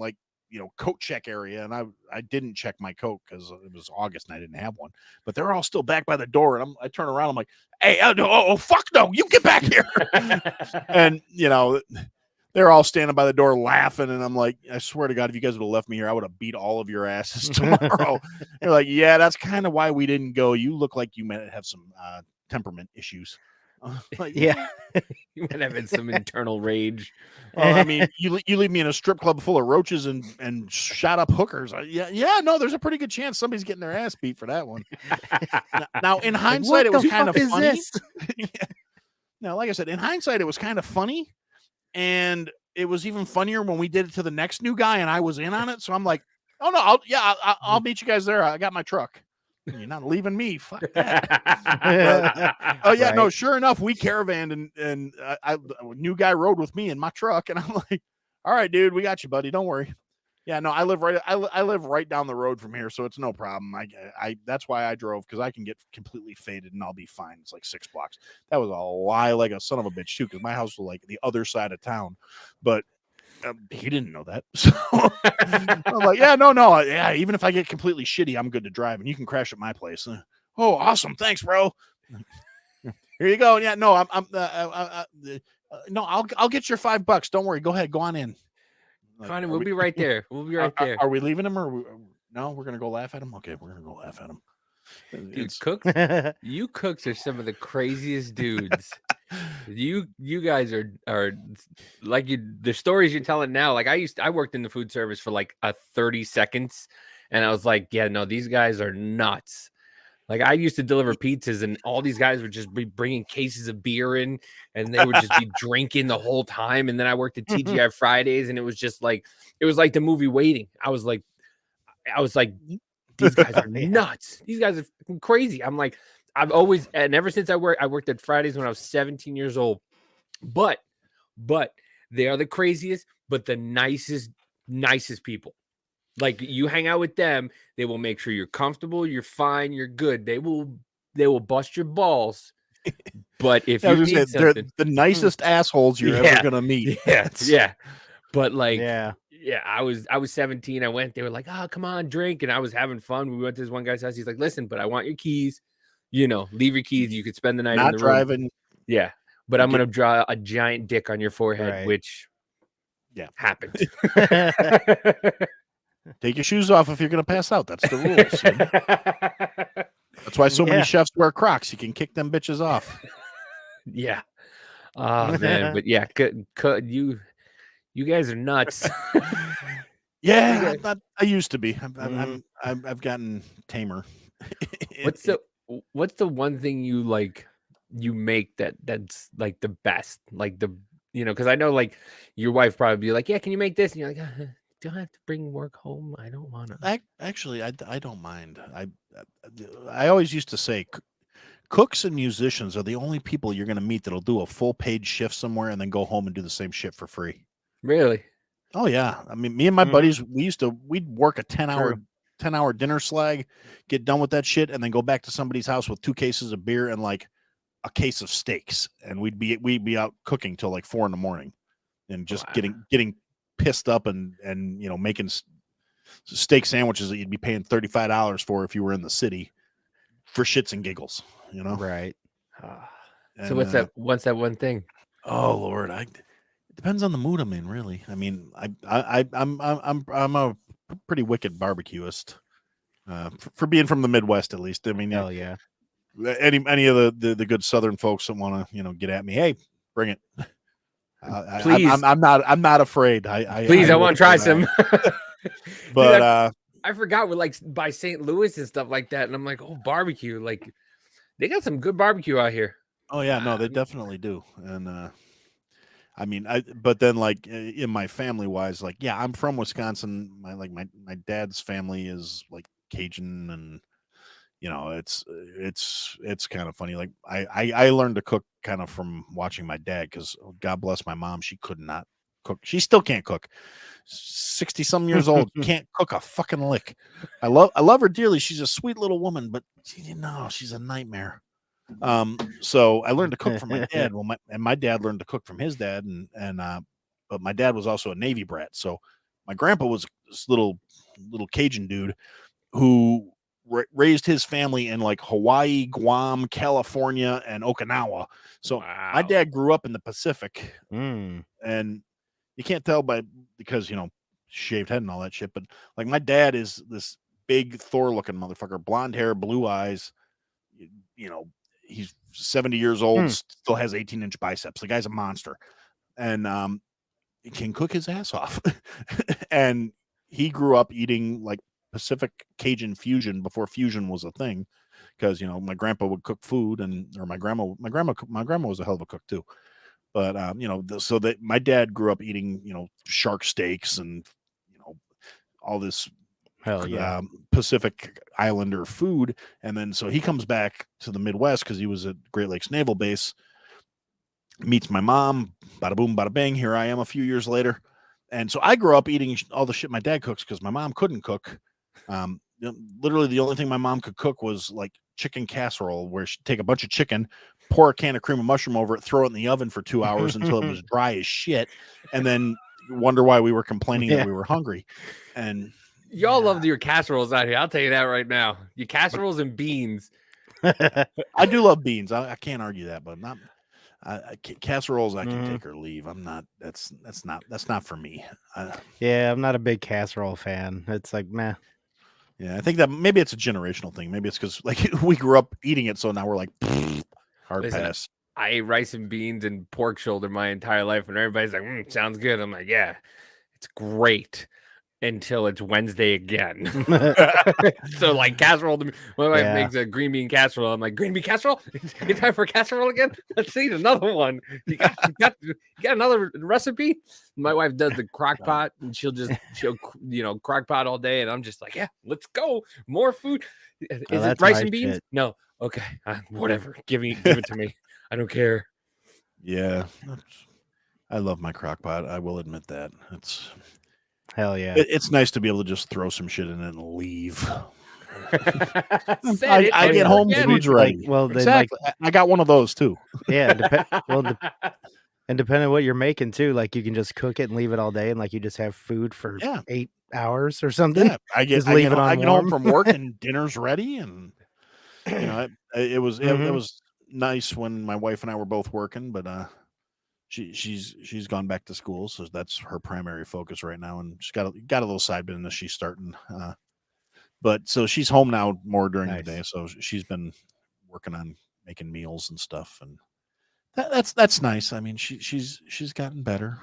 coat check area, and I didn't check my coat because it was August and I didn't have one. But they're all still back by the door, and I turn around, I'm like, "Hey, oh fuck no, you get back here!" And they're all standing by the door laughing, and I'm like, I swear to God, if you guys would have left me here, I would have beat all of your asses tomorrow. They're like, "Yeah, that's kind of why we didn't go. You look like you might have some temperament issues." Like, Yeah. You might have had some internal rage. well, I mean, you leave me in a strip club full of roaches and shot up hookers. Yeah, no, there's a pretty good chance somebody's getting their ass beat for that one. Now, in hindsight, it was kind of funny. Yeah. Now, like I said, in hindsight, it was kind of funny. And it was even funnier when we did it to the next new guy and I was in on it. So I'm like, "Oh no, I'll meet you guys there. I got my truck." "You're not leaving me. Fuck that." Oh yeah, Right. no, sure enough, we caravanned, and a new guy rode with me in my truck, and I'm like, "All right, dude, we got you, buddy. Don't worry." Yeah, no, I live right down the road from here, so it's no problem. I that's why I drove, because I can get completely faded and I'll be fine. It's like 6 blocks. That was a lie, like a son of a bitch too, because my house was like the other side of town, but he didn't know that. So I'm like, "Yeah, no, yeah. Even if I get completely shitty, I'm good to drive, and you can crash at my place." "Oh, awesome, thanks, bro. Here you go." "Yeah, no, no, I'll get your $5. Don't worry. Go ahead, go on in." Like, Connie, we'll be right there. We'll be right there. Are we leaving him, or no? We're gonna go laugh at him. Okay, we're gonna go laugh at him. Dude, you cooks are some of the craziest dudes. You guys are like the stories you're telling now. Like I worked in the food service for like 30 seconds, and I was like, yeah, no, these guys are nuts. Like I used to deliver pizzas, and all these guys would just be bringing cases of beer in, and they would just be drinking the whole time. And then I worked at TGI Fridays, and it was just like the movie Waiting. I was like, these guys are nuts. These guys are fucking crazy. I'm like, I've always, and ever since I worked at Fridays when I was 17 years old. But they are the craziest, but the nicest people. Like you hang out with them, they will make sure you're comfortable, you're fine, you're good. They will bust your balls. But if you need they're something, the nicest assholes you're ever gonna meet. Yeah. But like, yeah, I was 17. I went. They were like, "Oh, come on, drink," and I was having fun. We went to this one guy's house. He's like, "Listen, but I want your keys. Leave your keys. You could spend the night Not in the driving. room." Yeah, but I'm gonna draw a giant dick on your forehead, Right. which happened. Take your shoes off if you're going to pass out. That's the rules. That's why so many chefs wear Crocs. You can kick them bitches off. Yeah. Oh man, but yeah, you guys are nuts. Yeah, I used to be. I've gotten tamer. What's the one thing you make that's like the best, like because I know like your wife probably be like, yeah, can you make this? And you're like, do I have to bring work home? I don't want to. Actually, I don't mind. I always used to say cooks and musicians are the only people you're going to meet that'll do a full paid shift somewhere and then go home and do the same shit for free. Really? Oh yeah. I mean, me and my buddies, we'd work a 10-hour dinner slag, get done with that shit, and then go back to somebody's house with 2 cases of beer and like a case of steaks, and we'd be out cooking till like 4 a.m. and just getting pissed up and making steak sandwiches that you'd be paying $35 for if you were in the city for shits and giggles, right. So what's that one thing? Oh Lord, it depends on the mood I'm in, really. I mean, I'm a pretty wicked barbecuist, for being from the Midwest, at least. I mean, hell yeah. Any of the good Southern folks that want to get at me, hey, bring it. Please, I'm not afraid. Please, I want to try some. But dude, I forgot we're like by St. Louis and stuff like that, and I'm like, oh, barbecue, like they got some good barbecue out here. Oh yeah, no, they definitely do. And I mean, but then like in my family wise, like yeah, I'm from Wisconsin. My dad's family is like Cajun, and it's kind of funny. Like I learned to cook kind of from watching my dad, because God bless my mom, she could not cook. She still can't cook. 60-some years old, can't cook a fucking lick. I love her dearly. She's a sweet little woman, but she's a nightmare. So I learned to cook from my dad. Well, my dad learned to cook from his dad, but my dad was also a Navy brat. So my grandpa was this little Cajun dude who raised his family in like Hawaii, Guam, California, and Okinawa. So my dad grew up in the Pacific, and you can't tell because shaved head and all that shit. But like my dad is this big Thor-looking motherfucker, blonde hair, blue eyes. He's 70 years old, still has 18-inch biceps. The guy's a monster, and he can cook his ass off. And he grew up eating like Pacific Cajun fusion before fusion was a thing, because my grandpa would cook food, or my grandma was a hell of a cook too. But so that my dad grew up eating shark steaks and all this hell yeah Pacific Islander food. And then so he comes back to the Midwest because he was at Great Lakes Naval Base, meets my mom, bada boom, bada bang, here I am a few years later. And so I grew up eating all the shit my dad cooks because my mom couldn't cook. Literally the only thing my mom could cook was like chicken casserole, where she'd take a bunch of chicken, pour a can of cream of mushroom over it, throw it in the oven for 2 hours until it was dry as shit, and then wonder why we were complaining that we were hungry. And y'all love your casseroles out here. I'll tell you that right now. Your casseroles and beans. I do love beans. I can't argue that, but not casseroles. I can take or leave. I'm not. That's not for me. Yeah, I'm not a big casserole fan. It's like meh. Yeah, I think that maybe it's a generational thing. Maybe it's because like we grew up eating it, so now we're like hard pass. I ate rice and beans and pork shoulder my entire life, and everybody's like, sounds good. I'm like, yeah, it's great. until it's Wednesday again. So like casserole, my wife makes a green bean casserole. I'm like, green bean casserole? It's time for casserole again? Let's eat another one. You got another recipe? My wife does the crock pot, and she'll crock pot all day, and I'm just like, yeah, let's go. More food. Is it rice and beans? Shit. No. Okay. Whatever. Give it to me. I don't care. Yeah. I love my crock pot. I will admit that. It's hell yeah. It's nice to be able to just throw some shit in it and leave. I get home, food's ready. Like, well, exactly. I got one of those too. Yeah. And depending on what you're making too, like you can just cook it and leave it all day, and like you just have food for 8 hours or something. Yeah. I get home from work and dinner's ready, and it was nice when my wife and I were both working, but she's gone back to school, so that's her primary focus right now, and she's got a little side business she's starting. But so she's home now more during the day, so she's been working on making meals and stuff, and that's nice. I mean, she's gotten better.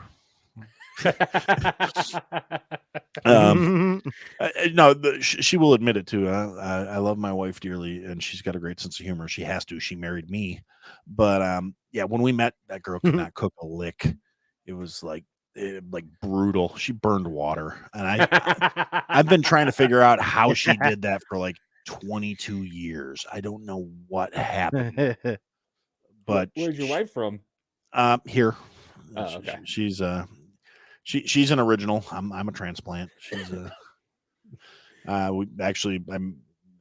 She will admit it too. I love my wife dearly, and she's got a great sense of humor. She has to. She married me, but when we met, that girl could not cook a lick. It was like brutal. She burned water, and I've been trying to figure out how she did that for like 22 years. I don't know what happened. But where's your wife from? Here. Oh, okay. She's an original. I'm a transplant. She's I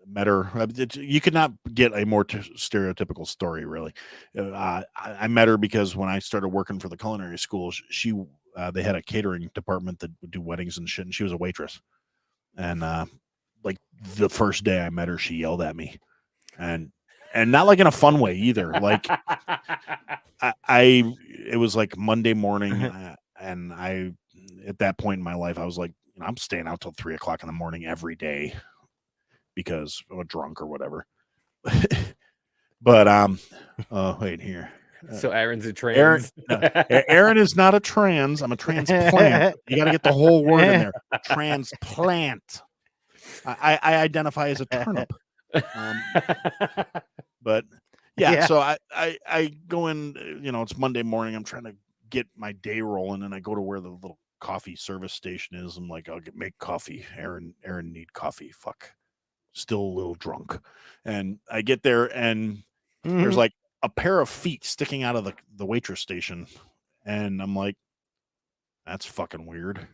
met her. You could not get a more stereotypical story, really. I met her because when I started working for the culinary school, they had a catering department that would do weddings and shit, and she was a waitress. And like the first day I met her, she yelled at me, and not like in a fun way either. Like it was like Monday morning, and at that point in my life, I was like, I'm staying out till 3 o'clock in the morning every day because I'm a drunk or whatever. But wait here. So Aaron's a trans. Aaron is not a trans. I'm a transplant. You got to get the whole word in there. Transplant. I identify as a turnip. But yeah, so I go in, it's Monday morning. I'm trying to get my day rolling, and I go to where the little coffee service station is. I'm like, make coffee. Aaron need coffee. Fuck. Still a little drunk. And I get there, and there's like a pair of feet sticking out of the waitress station. And I'm like, that's fucking weird.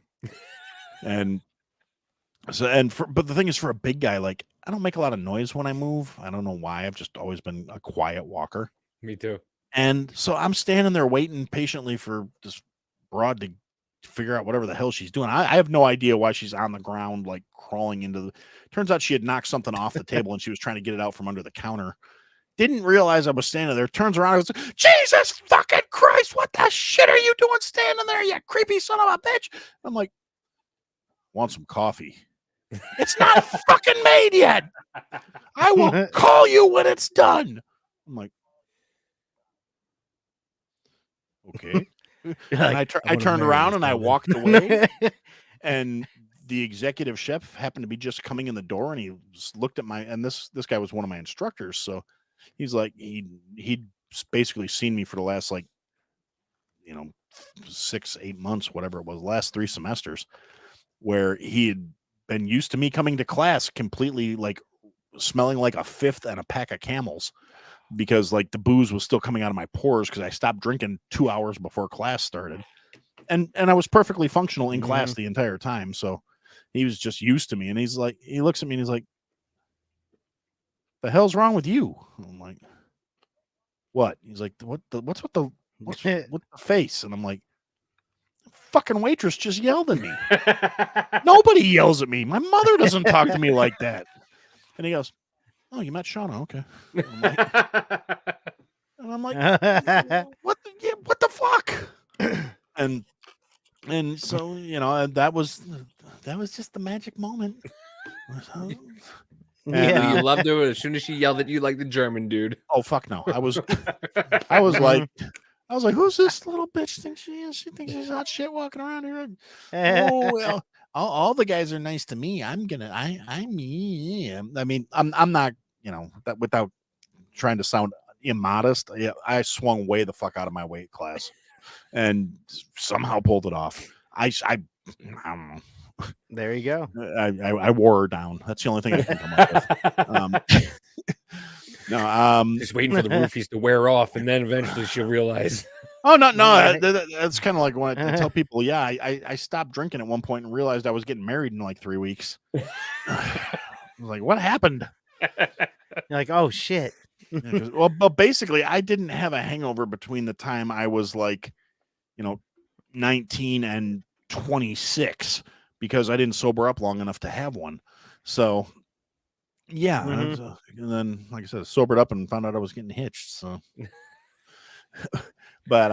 And so, but the thing is, for a big guy, like, I don't make a lot of noise when I move. I don't know why. I've just always been a quiet walker. Me too. And so I'm standing there waiting patiently for this broad to figure out whatever the hell she's doing. I have no idea why she's on the ground, like crawling into turns out she had knocked something off the table and she was trying to get it out from under the counter. Didn't realize I was standing there. Turns around and goes, Jesus fucking Christ, what the shit are you doing standing there, you creepy son of a bitch? I'm like, want some coffee? It's not fucking made yet. I will call you when it's done. I'm like, okay. And I turned around and I walked away, and the executive chef happened to be just coming in the door, and he looked at this guy was one of my instructors. So he's like, he'd basically seen me for the last 6-8 months, whatever it was, last 3 semesters, where he had been used to me coming to class completely like smelling like a fifth and a pack of Camels, because like the booze was still coming out of my pores because I stopped drinking 2 hours before class started. And I was perfectly functional in class the entire time. So he was just used to me. And he's like, he looks at me and he's like, the hell's wrong with you? I'm like, what? He's like, what's with the face? And I'm like, fucking waitress just yelled at me. Nobody yells at me. My mother doesn't talk to me like that. And he goes, oh, you met Shauna? Okay. And I'm like, what the fuck? And so, that was just the magic moment. Yeah, you loved her as soon as she yelled at you like the German dude. Oh fuck no! I was like, I was like, who's this little bitch think she is? She thinks she's hot shit walking around here. Oh, well, all the guys are nice to me. I mean, I'm not, that without trying to sound immodest. Yeah, I swung way the fuck out of my weight class and somehow pulled it off. I don't know. There you go. I wore her down. That's the only thing I can come up with. Just waiting for the roofies to wear off, and then eventually she'll realize. Oh no, that's kind of like when I tell people, yeah, I stopped drinking at one point and realized I was getting married in like 3 weeks. I was like, what happened? You're like, oh shit. Well, but basically, I didn't have a hangover between the time I was like, 19 and 26 because I didn't sober up long enough to have one. So, yeah, and then like I said, sobered up and found out I was getting hitched. So, but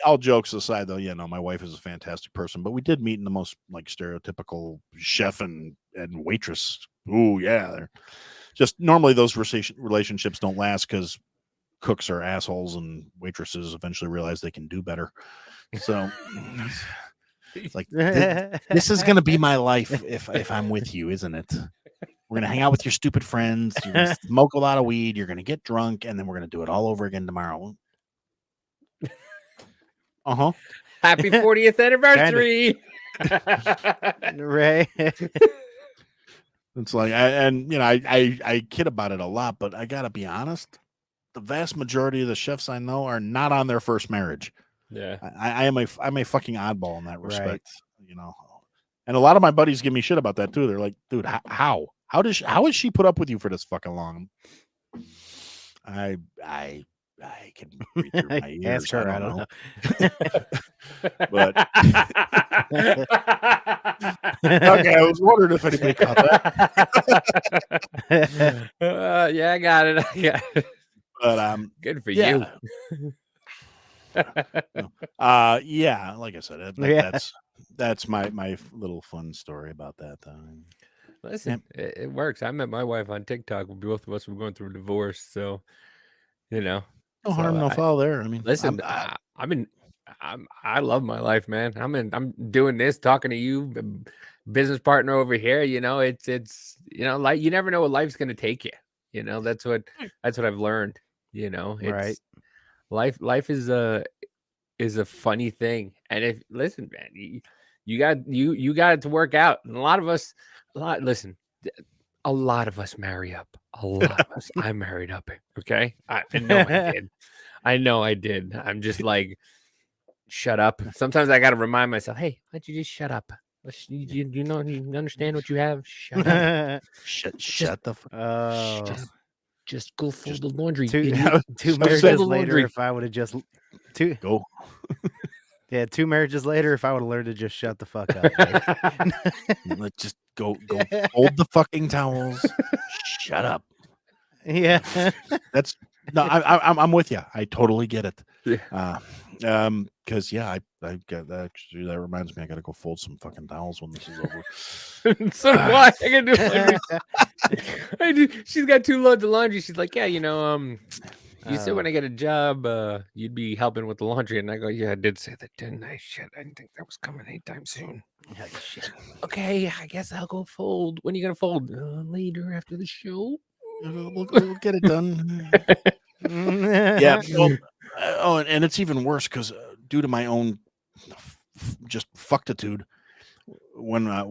all jokes aside, though, my wife is a fantastic person. But we did meet in the most like stereotypical chef and waitress. Ooh, yeah, they're just normally those relationships don't last because cooks are assholes and waitresses eventually realize they can do better. So it's like this is gonna be my life if I'm with you, isn't it? We're gonna hang out with your stupid friends, you're gonna smoke a lot of weed, you're gonna get drunk, and then we're gonna do it all over again tomorrow. Happy 40th anniversary. Right. It's like I kid about it a lot, but I gotta be honest. The vast majority of the chefs I know are not on their first marriage. Yeah, I'm a fucking oddball in that respect, And a lot of my buddies give me shit about that too. They're like, "Dude, how has she put up with you for this fucking long?" I can read through my ears. Ask her, I don't know. But okay, I was wondering if anybody caught that. Yeah, I got it. But good for you. Yeah, like I said, that's my little fun story about that. Listen, it works. I met my wife on TikTok. Both of us were going through a divorce, so no harm, no foul there. I mean, listen, I love my life, man. I'm doing this, talking to you, business partner over here. It's like you never know what life's gonna take you. That's what I've learned. Right. Life is a funny thing, and if listen, man, you got it to work out. And a lot of us marry up. A lot of us. I married up. Okay, I know I did. I'm just like, shut up. Sometimes I got to remind myself, hey, why don't you just shut up? You understand what you have? Shut up. Shut the fuck up. Just go fold the laundry. Two marriages later, if I would have just go. Yeah, 2 marriages later, if I would have learned to just shut the fuck up. Let's just go fold the fucking towels. Shut up. Yeah. That's no, I'm with you. I totally get it. Yeah. Because I got that. Actually, that reminds me, I got to go fold some fucking towels when this is over. So why? I gotta do laundry. She's got 2 loads of laundry. She's like, yeah, you said when I get a job, you'd be helping with the laundry, and I go, yeah, I did say that, didn't I? Shit, I didn't think that was coming anytime soon. Shit. Okay, I guess I'll go fold. When are you gonna fold? Later after the show. We'll get it done. Yeah. Well, and it's even worse because due to my own just fucktitude, when I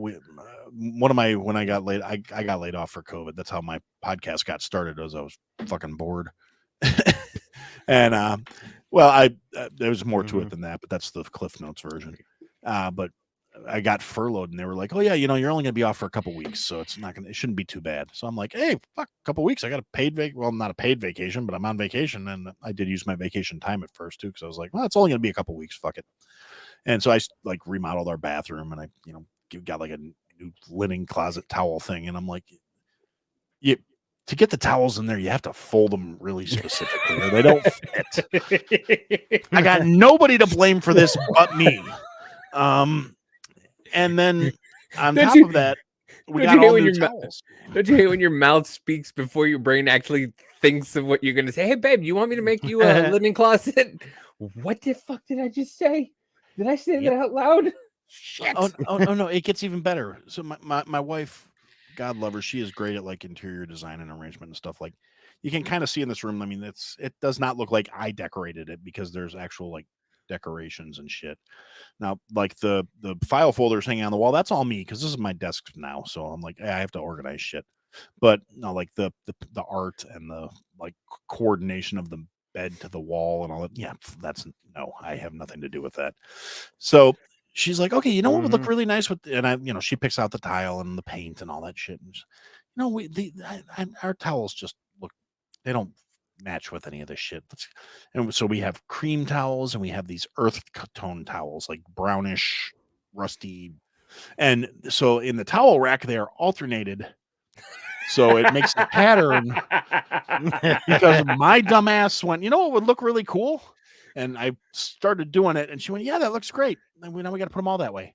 got laid, I got laid off for COVID. That's how my podcast got started. As I was fucking bored. And there was more to it than that, but that's the Cliff Notes version. But I got furloughed, and they were like, "Oh yeah, you're only gonna be off for a couple weeks, so it shouldn't be too bad." So I'm like, "Hey, fuck, a couple weeks. I got a paid not a paid vacation, but I'm on vacation, and I did use my vacation time at first too, because I was like, well, it's only gonna be a couple weeks. Fuck it." And so I like remodeled our bathroom, and I got like a new linen closet towel thing, and I'm like, to get the towels in there, you have to fold them really specifically, or they don't fit. I got nobody to blame for this but me. And then on top of that, we Don't got you hate all when new your towels. Don't you hate when your mouth speaks before your brain actually thinks of what you're gonna say? Hey, babe, you want me to make you a linen closet? What the fuck did I just say? Did I say Yep. that out loud? Shit. Oh no, it gets even better. So my wife, God love her, she is great at like interior design and arrangement and stuff. Like you can kind of see in this room. I mean, it does not look like I decorated it because there's actual like decorations and shit. Now, like the file folders hanging on the wall, that's all me because this is my desk now. So I'm like, I have to organize shit. But no, like the art and the like coordination of the bed to the wall and all that. Yeah, that's no, I have nothing to do with that. So she's like, okay, you know what would look really nice with, and I, she picks out the tile and the paint and all that shit. And our towels just look, they don't match with any of this shit. And so we have cream towels and we have these earth tone towels, like brownish, rusty. And so in the towel rack, they are alternated. So it makes the pattern because my dumbass went, you know what would look really cool? And I started doing it, and she went, yeah, that looks great. And now we got to put them all that way.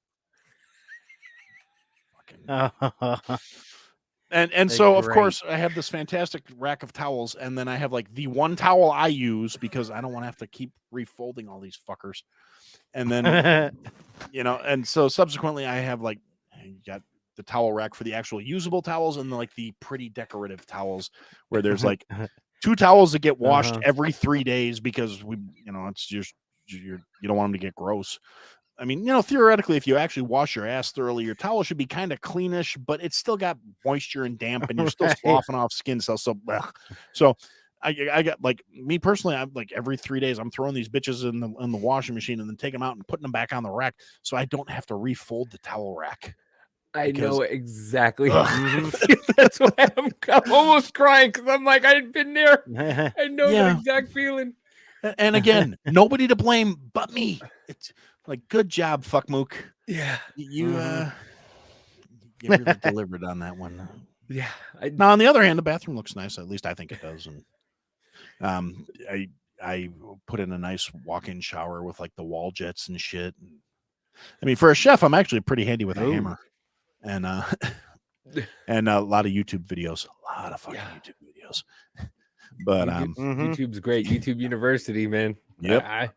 And so, of course, I have this fantastic rack of towels, and then I have like the one towel I use because I don't want to have to keep refolding all these fuckers. And then, and so subsequently I have like, you got the towel rack for the actual usable towels and like the pretty decorative towels where there's like 2 towels that get washed every 3 days because it's just, you don't want them to get gross. I mean, theoretically, if you actually wash your ass thoroughly, your towel should be kind of cleanish, but it's still got moisture and damp, and you're still sloughing off skin cells. So, I got like me personally, I'm like every 3 days, I'm throwing these bitches in the washing machine and then taking them out and putting them back on the rack, so I don't have to refold the towel rack. I know exactly. That's why I'm almost crying because I'm like, I've been there. I know that exact feeling. And again, nobody to blame but me. It's like, good job, fuck mook. Yeah, you really delivered on that one. Yeah. Now, on the other hand, the bathroom looks nice. At least I think it does. And I put in a nice walk-in shower with like the wall jets and shit. I mean, for a chef, I'm actually pretty handy with a hammer. And and a lot of YouTube videos, a lot of fucking YouTube videos. But YouTube's great. YouTube University, man. Yep.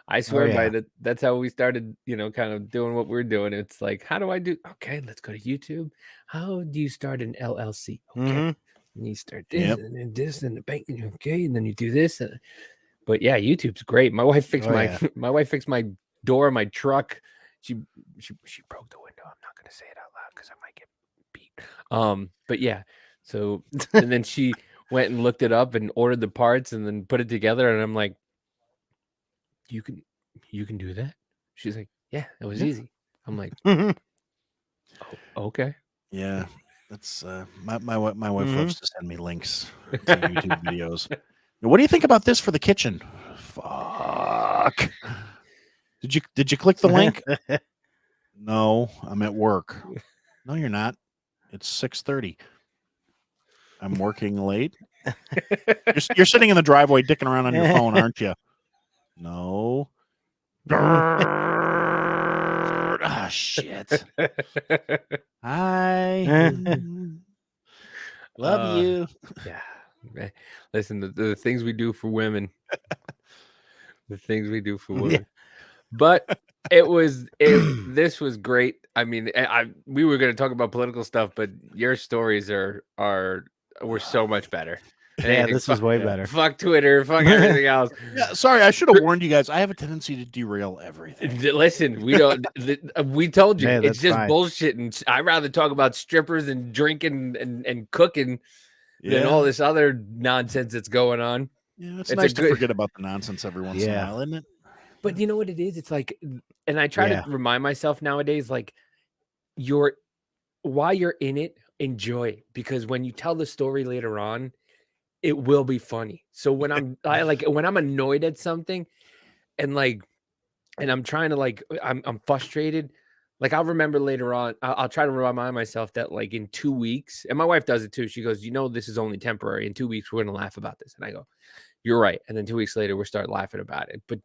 I swear by that. That's how we started, kind of doing what we're doing. It's like, how do I do? Okay, let's go to YouTube. How do you start an LLC? Okay, and you start this and then this and the bank. Okay, and then you do this. But yeah, YouTube's great. My wife fixed my wife fixed my door of my truck. She broke the window. I'm not gonna say it out loud because I might get beat. But yeah. So and then she went and looked it up and ordered the parts and then put it together. And I'm like, you can do that? She's like, yeah, it was easy. I'm like, oh, okay. Yeah, that's my wife loves to send me links to YouTube videos. Now, what do you think about this for the kitchen? Fuck. Did you click the link? No, I'm at work. No, you're not. It's 6:30. I'm working late. You're sitting in the driveway dicking around on your phone, aren't you? No. Ah, shit. I love you. Yeah. Listen, the things we do for women. The things we do for women. But this was great. I mean, we were going to talk about political stuff, but your stories were so much better. Yeah, this is way better. Fuck Twitter, fuck everything else. Yeah, sorry, I should have warned you guys. I have a tendency to derail everything. Listen, we don't. We told you Hey, it's just fine. bullshit, and I'd rather talk about strippers and drinking and cooking than all this other nonsense that's going on. Yeah, it's nice to forget about the nonsense every once in a while, isn't it? But you know what it is? It's like, and I try to remind myself nowadays, like, while you're in it, enjoy it, because when you tell the story later on, it will be funny. So when when I'm annoyed at something and I'm trying to I'm frustrated, like I'll remember later on, I'll try to remind myself that like in 2 weeks, and my wife does it too. She goes, this is only temporary. In 2 weeks, we're going to laugh about this. And I go, you're right. And then 2 weeks later, we start laughing about it. But,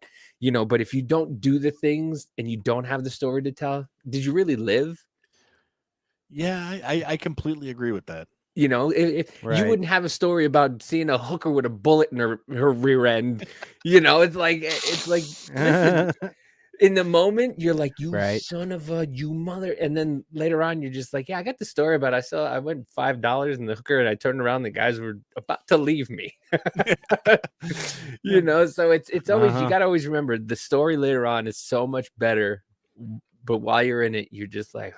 but if you don't do the things and you don't have the story to tell, did you really live? Yeah, I completely agree with that. You know, if you Right. wouldn't have a story about seeing a hooker with a bullet in her rear end. You know, it's like listen, in the moment you're like, you Right. son of a you mother, and then later on you're just like, yeah, I got the story about I went $5 in the hooker and I turned around, the guys were about to leave me. You know, so it's always you Uh-huh. gotta always remember the story later on is so much better, but while you're in it, you're just like,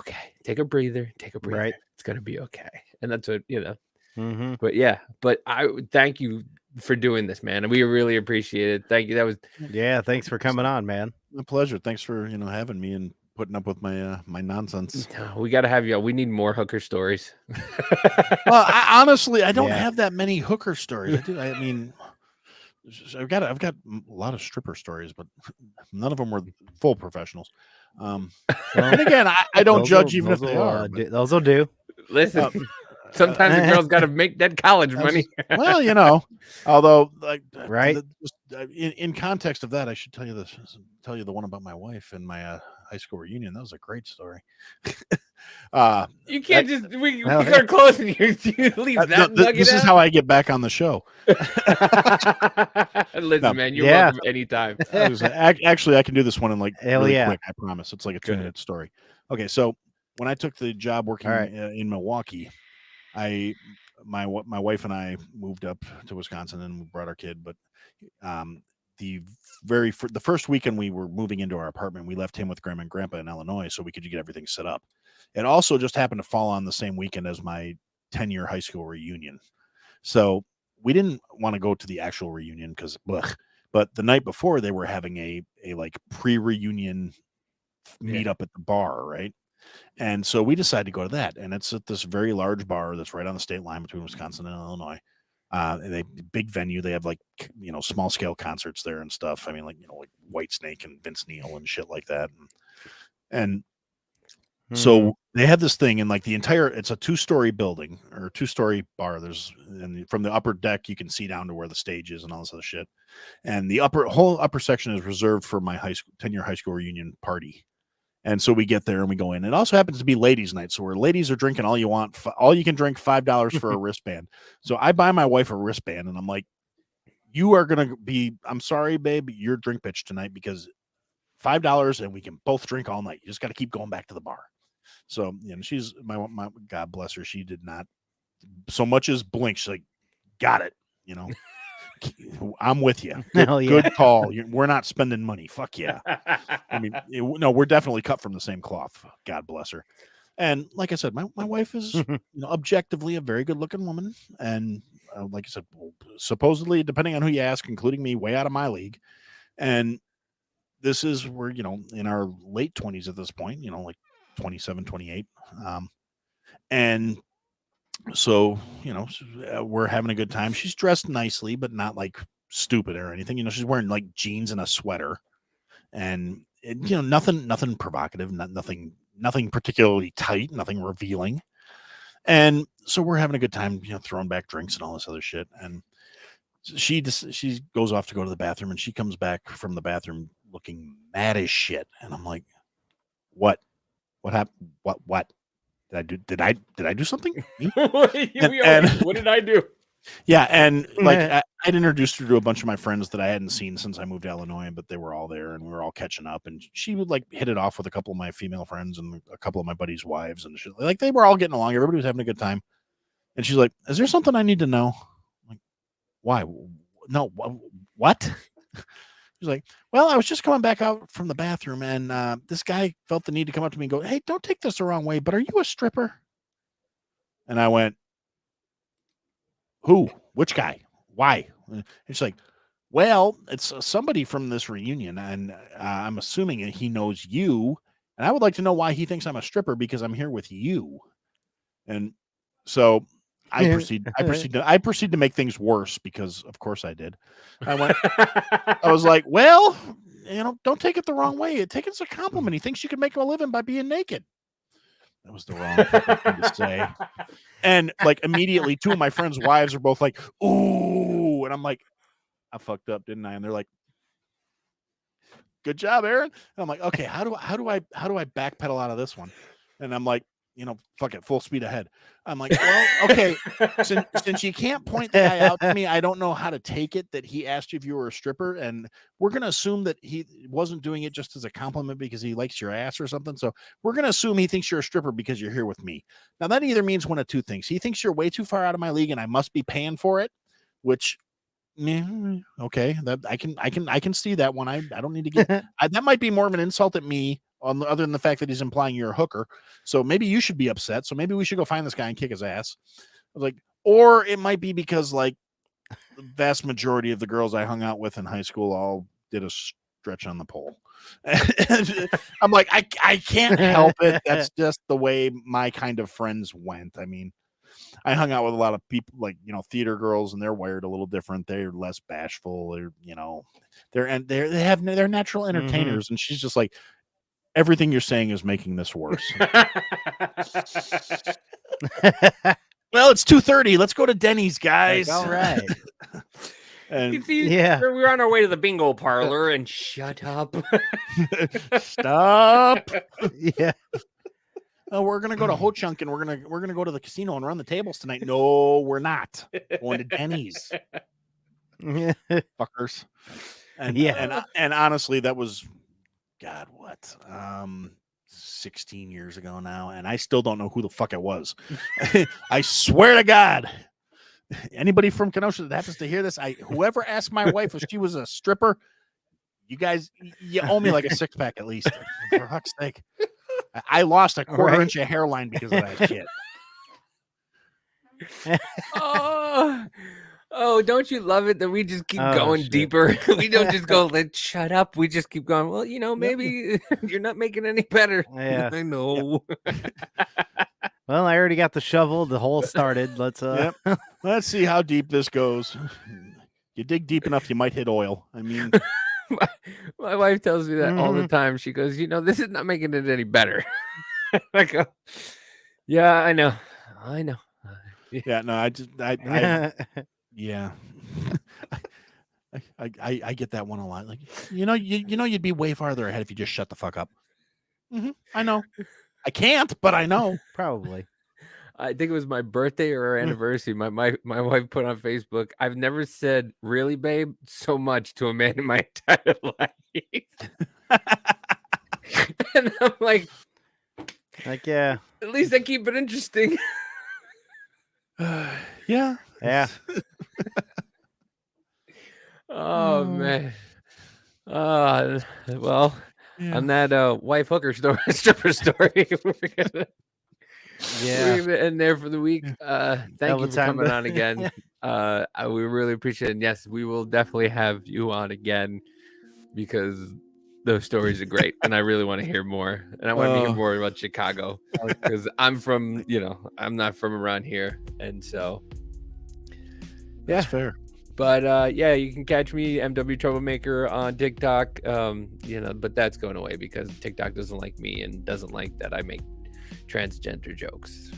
okay, take a breather. Right. It's gonna be okay. And that's what, you know. Mm-hmm. But yeah, but I would thank you for doing this, man. We really appreciate it. Thank you. That was Yeah, thanks for coming on, man. A pleasure. Thanks for having me and putting up with my my nonsense. we got to have you. We need more hooker stories. Well, honestly, I don't Yeah. have that many hooker stories. I mean, I've got a lot of stripper stories, but none of them were full professionals. Well, And again, I don't those judge will- even if those they will, are. those will do. Listen, Uh, sometimes the girl's got to make that college I was money. just- well, although like Right. in context of that, I should tell you the one about my wife and my high school reunion. That was a great story. You can't just we Well, are close and you leave no, that nugget this is out? how I get back on the show. Listen, No, man, you're yeah. welcome anytime. Actually, I can do this one in like Hell really yeah. quick. I promise. It's like a Go ahead. 2-minute story. Okay, so when I took the job working All right. in Milwaukee, my wife and I moved up to Wisconsin and we brought our kid. But the the first weekend we were moving into our apartment, we left him with Grandma and Grandpa in Illinois so we could get everything set up. It also just happened to fall on the same weekend as my 10-year high school reunion. So we didn't want to go to the actual reunion because, but the night before they were having a like pre-reunion meetup at the bar, right? And so we decided to go to that, and it's at this very large bar that's right on the state line between Wisconsin and Illinois. They big venue. They have like small scale concerts there and stuff. I mean, like like Whitesnake and Vince Neil and shit like that, and Mhm. so they had this thing, and like it's a 2-story building or 2-story bar. And from the upper deck you can see down to where the stage is and all this other shit. And the whole upper section is reserved for my 10-year high school reunion party. And so we get there and we go in. It also happens to be ladies' night, so where ladies are drinking all you want, all you can drink $5 for a wristband. So I buy my wife a wristband, and I'm like, "You are gonna be. I'm sorry, babe, you're drink bitch tonight because $5 and we can both drink all night. You just got to keep going back to the bar." So she's my God bless her. She did not so much as blink. She's like, "Got it." I'm with you. Hell yeah. Good call. We're not spending money. Fuck yeah. I mean, no, we're definitely cut from the same cloth. God bless her. And like I said, my wife is objectively a very good looking woman. And like I said, supposedly, depending on who you ask, including me, way out of my league. And this is we're in our late 20s at this point, like 27, 28. And so we're having a good time. She's dressed nicely, but not like stupid or anything. She's wearing like jeans and a sweater, and nothing provocative, nothing particularly tight, nothing revealing. And so we're having a good time, throwing back drinks and all this other shit. And she goes off to go to the bathroom, and she comes back from the bathroom looking mad as shit. And I'm like, what happened? What did I do? Did I do something? What did I do? Yeah, and like I'd introduced her to a bunch of my friends that I hadn't seen since I moved to Illinois, but they were all there and we were all catching up. And she would like hit it off with a couple of my female friends and a couple of my buddies' wives and shit. Like they were all getting along. Everybody was having a good time. And she's like, "Is there something I need to know?" I'm like, "Why? No, what?" She's like, "Well, I was just coming back out from the bathroom, and this guy felt the need to come up to me and go, 'Hey, don't take this the wrong way, but are you a stripper?'" And I went, "Who? Which guy? Why?" And she's like, "Well, it's somebody from this reunion, and I'm assuming he knows you, and I would like to know why he thinks I'm a stripper because I'm here with you." And so I proceed to make things worse because, of course, I did. I was like, "Well, don't take it the wrong way. Take it as a compliment. He thinks you can make him a living by being naked." That was the wrong fucking thing to say. And like immediately, two of my friends' wives are both like, "Ooh," and I'm like, "I fucked up, didn't I?" And they're like, "Good job, Aaron." And I'm like, "Okay, how do I backpedal out of this one?" And I'm like, fuck it, full speed ahead. I'm like, well, okay, since you can't point the guy out to me, I don't know how to take it that he asked you if you were a stripper, and we're gonna assume that he wasn't doing it just as a compliment because he likes your ass or something. So we're gonna assume he thinks you're a stripper because you're here with me. Now that either means one of two things: he thinks you're way too far out of my league, and I must be paying for it, which. Okay, that I can see that one. I don't need to get that might be more of an insult at me other than the fact that he's implying you're a hooker. So maybe you should be upset. So maybe we should go find this guy and kick his ass. I was like, or it might be because like the vast majority of the girls I hung out with in high school all did a stretch on the pole. And I'm like, I can't help it. That's just the way my kind of friends went. I mean, I hung out with a lot of people like, theater girls, and they're wired a little different. They're less bashful. They're natural entertainers. And she's just like, everything you're saying is making this worse. Well, it's 2:30. Let's go to Denny's, guys. All right. And we were on our way to the bingo parlor and shut up. Stop. Yeah. Oh, we're gonna go to Ho Chunk and we're gonna go to the casino and run the tables tonight. No, we're not. Going to Denny's. Fuckers. And honestly, that was God, what? 16 years ago now, and I still don't know who the fuck it was. I swear to God. Anybody from Kenosha that happens to hear this, whoever asked my wife if she was a stripper, you guys, you owe me like a 6-pack at least. For fuck's sake. I lost a quarter inch of hairline because of that shit. Oh, don't you love it that we just keep going deeper? We don't just go, let's shut up. We just keep going. Well, maybe you're not making any better. Yeah. I know. Well, I already got the shovel. The hole started. Let's see how deep this goes. You dig deep enough, you might hit oil. I mean, my wife tells me that all the time. She goes, this is not making it any better. I go, yeah, I know. Yeah, no, yeah. I get that one a lot. Like, you'd be way farther ahead if you just shut the fuck up. I know. I can't, but I know. Probably. I think it was my birthday or our anniversary. My wife put on Facebook, I've never said really, babe, so much to a man in my entire life. And I'm like, yeah. At least I keep it interesting. Yeah. Oh man. Well, on that wife hooker story, stripper story, we're gonna end there for the week. Thank you for coming on again. We really appreciate it. And yes, we will definitely have you on again because those stories are great, and I really want to hear more. And I want to hear more about Chicago because I'm from, I'm not from around here, and so that's fair. But you can catch me, MW Troublemaker, on TikTok. But that's going away because TikTok doesn't like me and doesn't like that I make transgender jokes.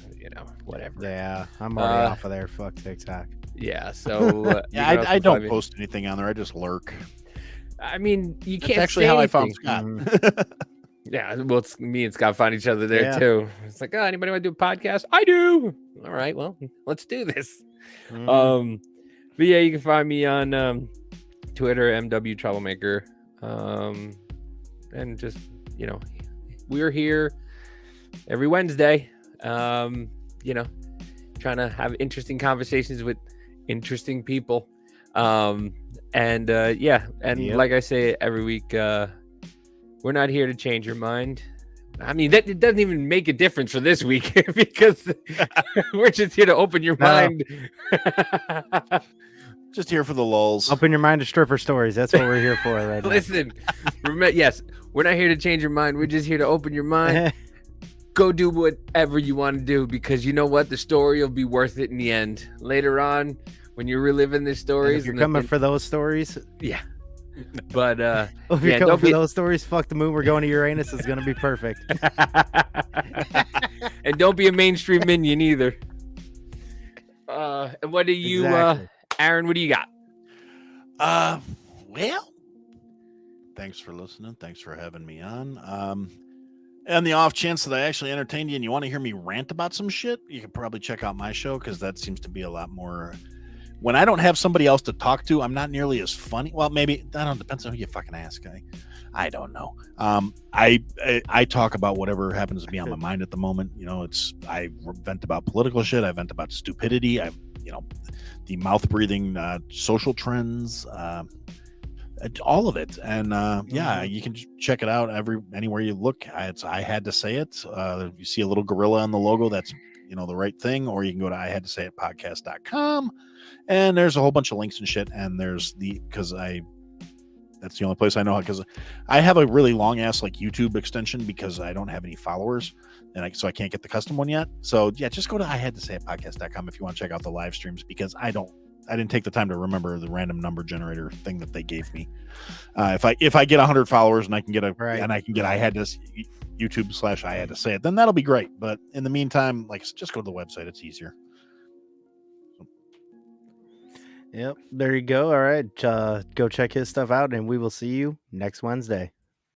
Whatever. Yeah, I'm already off of there. Fuck TikTok. Yeah, so I don't post anything on there. I just lurk. I mean, you can't. That's actually how I found Scott. Yeah, well, it's me and Scott find each other there too. It's like, anybody want to do a podcast? I do. All right, well, let's do this. But yeah, you can find me on Twitter, MW Troublemaker, and just we're here every Wednesday. Trying to have interesting conversations with interesting people. Like I say every week, we're not here to change your mind. I mean, it doesn't even make a difference for this week because we're just here to open your mind. Just here for the lulz. Open your mind to stripper stories. That's what we're here for right now. Listen, yes, we're not here to change your mind. We're just here to open your mind. Go do whatever you want to do because you know what? The story will be worth it in the end. Later on, when you're reliving the stories. If you're coming for those stories. Yeah. But if you're coming for those stories, fuck the moon. We're going to Uranus. It's going to be perfect. And don't be a mainstream minion either. And what do you, Aaron, what do you got? Well, thanks for listening. Thanks for having me on. And the off chance that I actually entertained you and you want to hear me rant about some shit, you can probably check out my show because that seems to be a lot more. When I don't have somebody else to talk to, I'm not nearly as funny. Well, maybe that don't depends on who you fucking ask. I don't know. I talk about whatever happens to be on my mind at the moment. You know, I vent about political shit. I vent about stupidity. The mouth breathing social trends. All of it, and yeah, you can check it out anywhere you look. I had to say it. You see a little gorilla on the logo, that's the right thing, or you can go to ihadtosayitpodcast.com, and there's a whole bunch of links and shit. And there's that's the only place I know, because I have a really long ass like YouTube extension because I don't have any followers, and so I can't get the custom one yet. So yeah, just go to ihadtosayitpodcast.com if you want to check out the live streams, because I didn't take the time to remember the random number generator thing that they gave me. If I get 100 followers and I can get I had this YouTube / I had to say it, then that'll be great. But in the meantime, just go to the website. It's easier. Yep. There you go. All right. Go check his stuff out, and we will see you next Wednesday.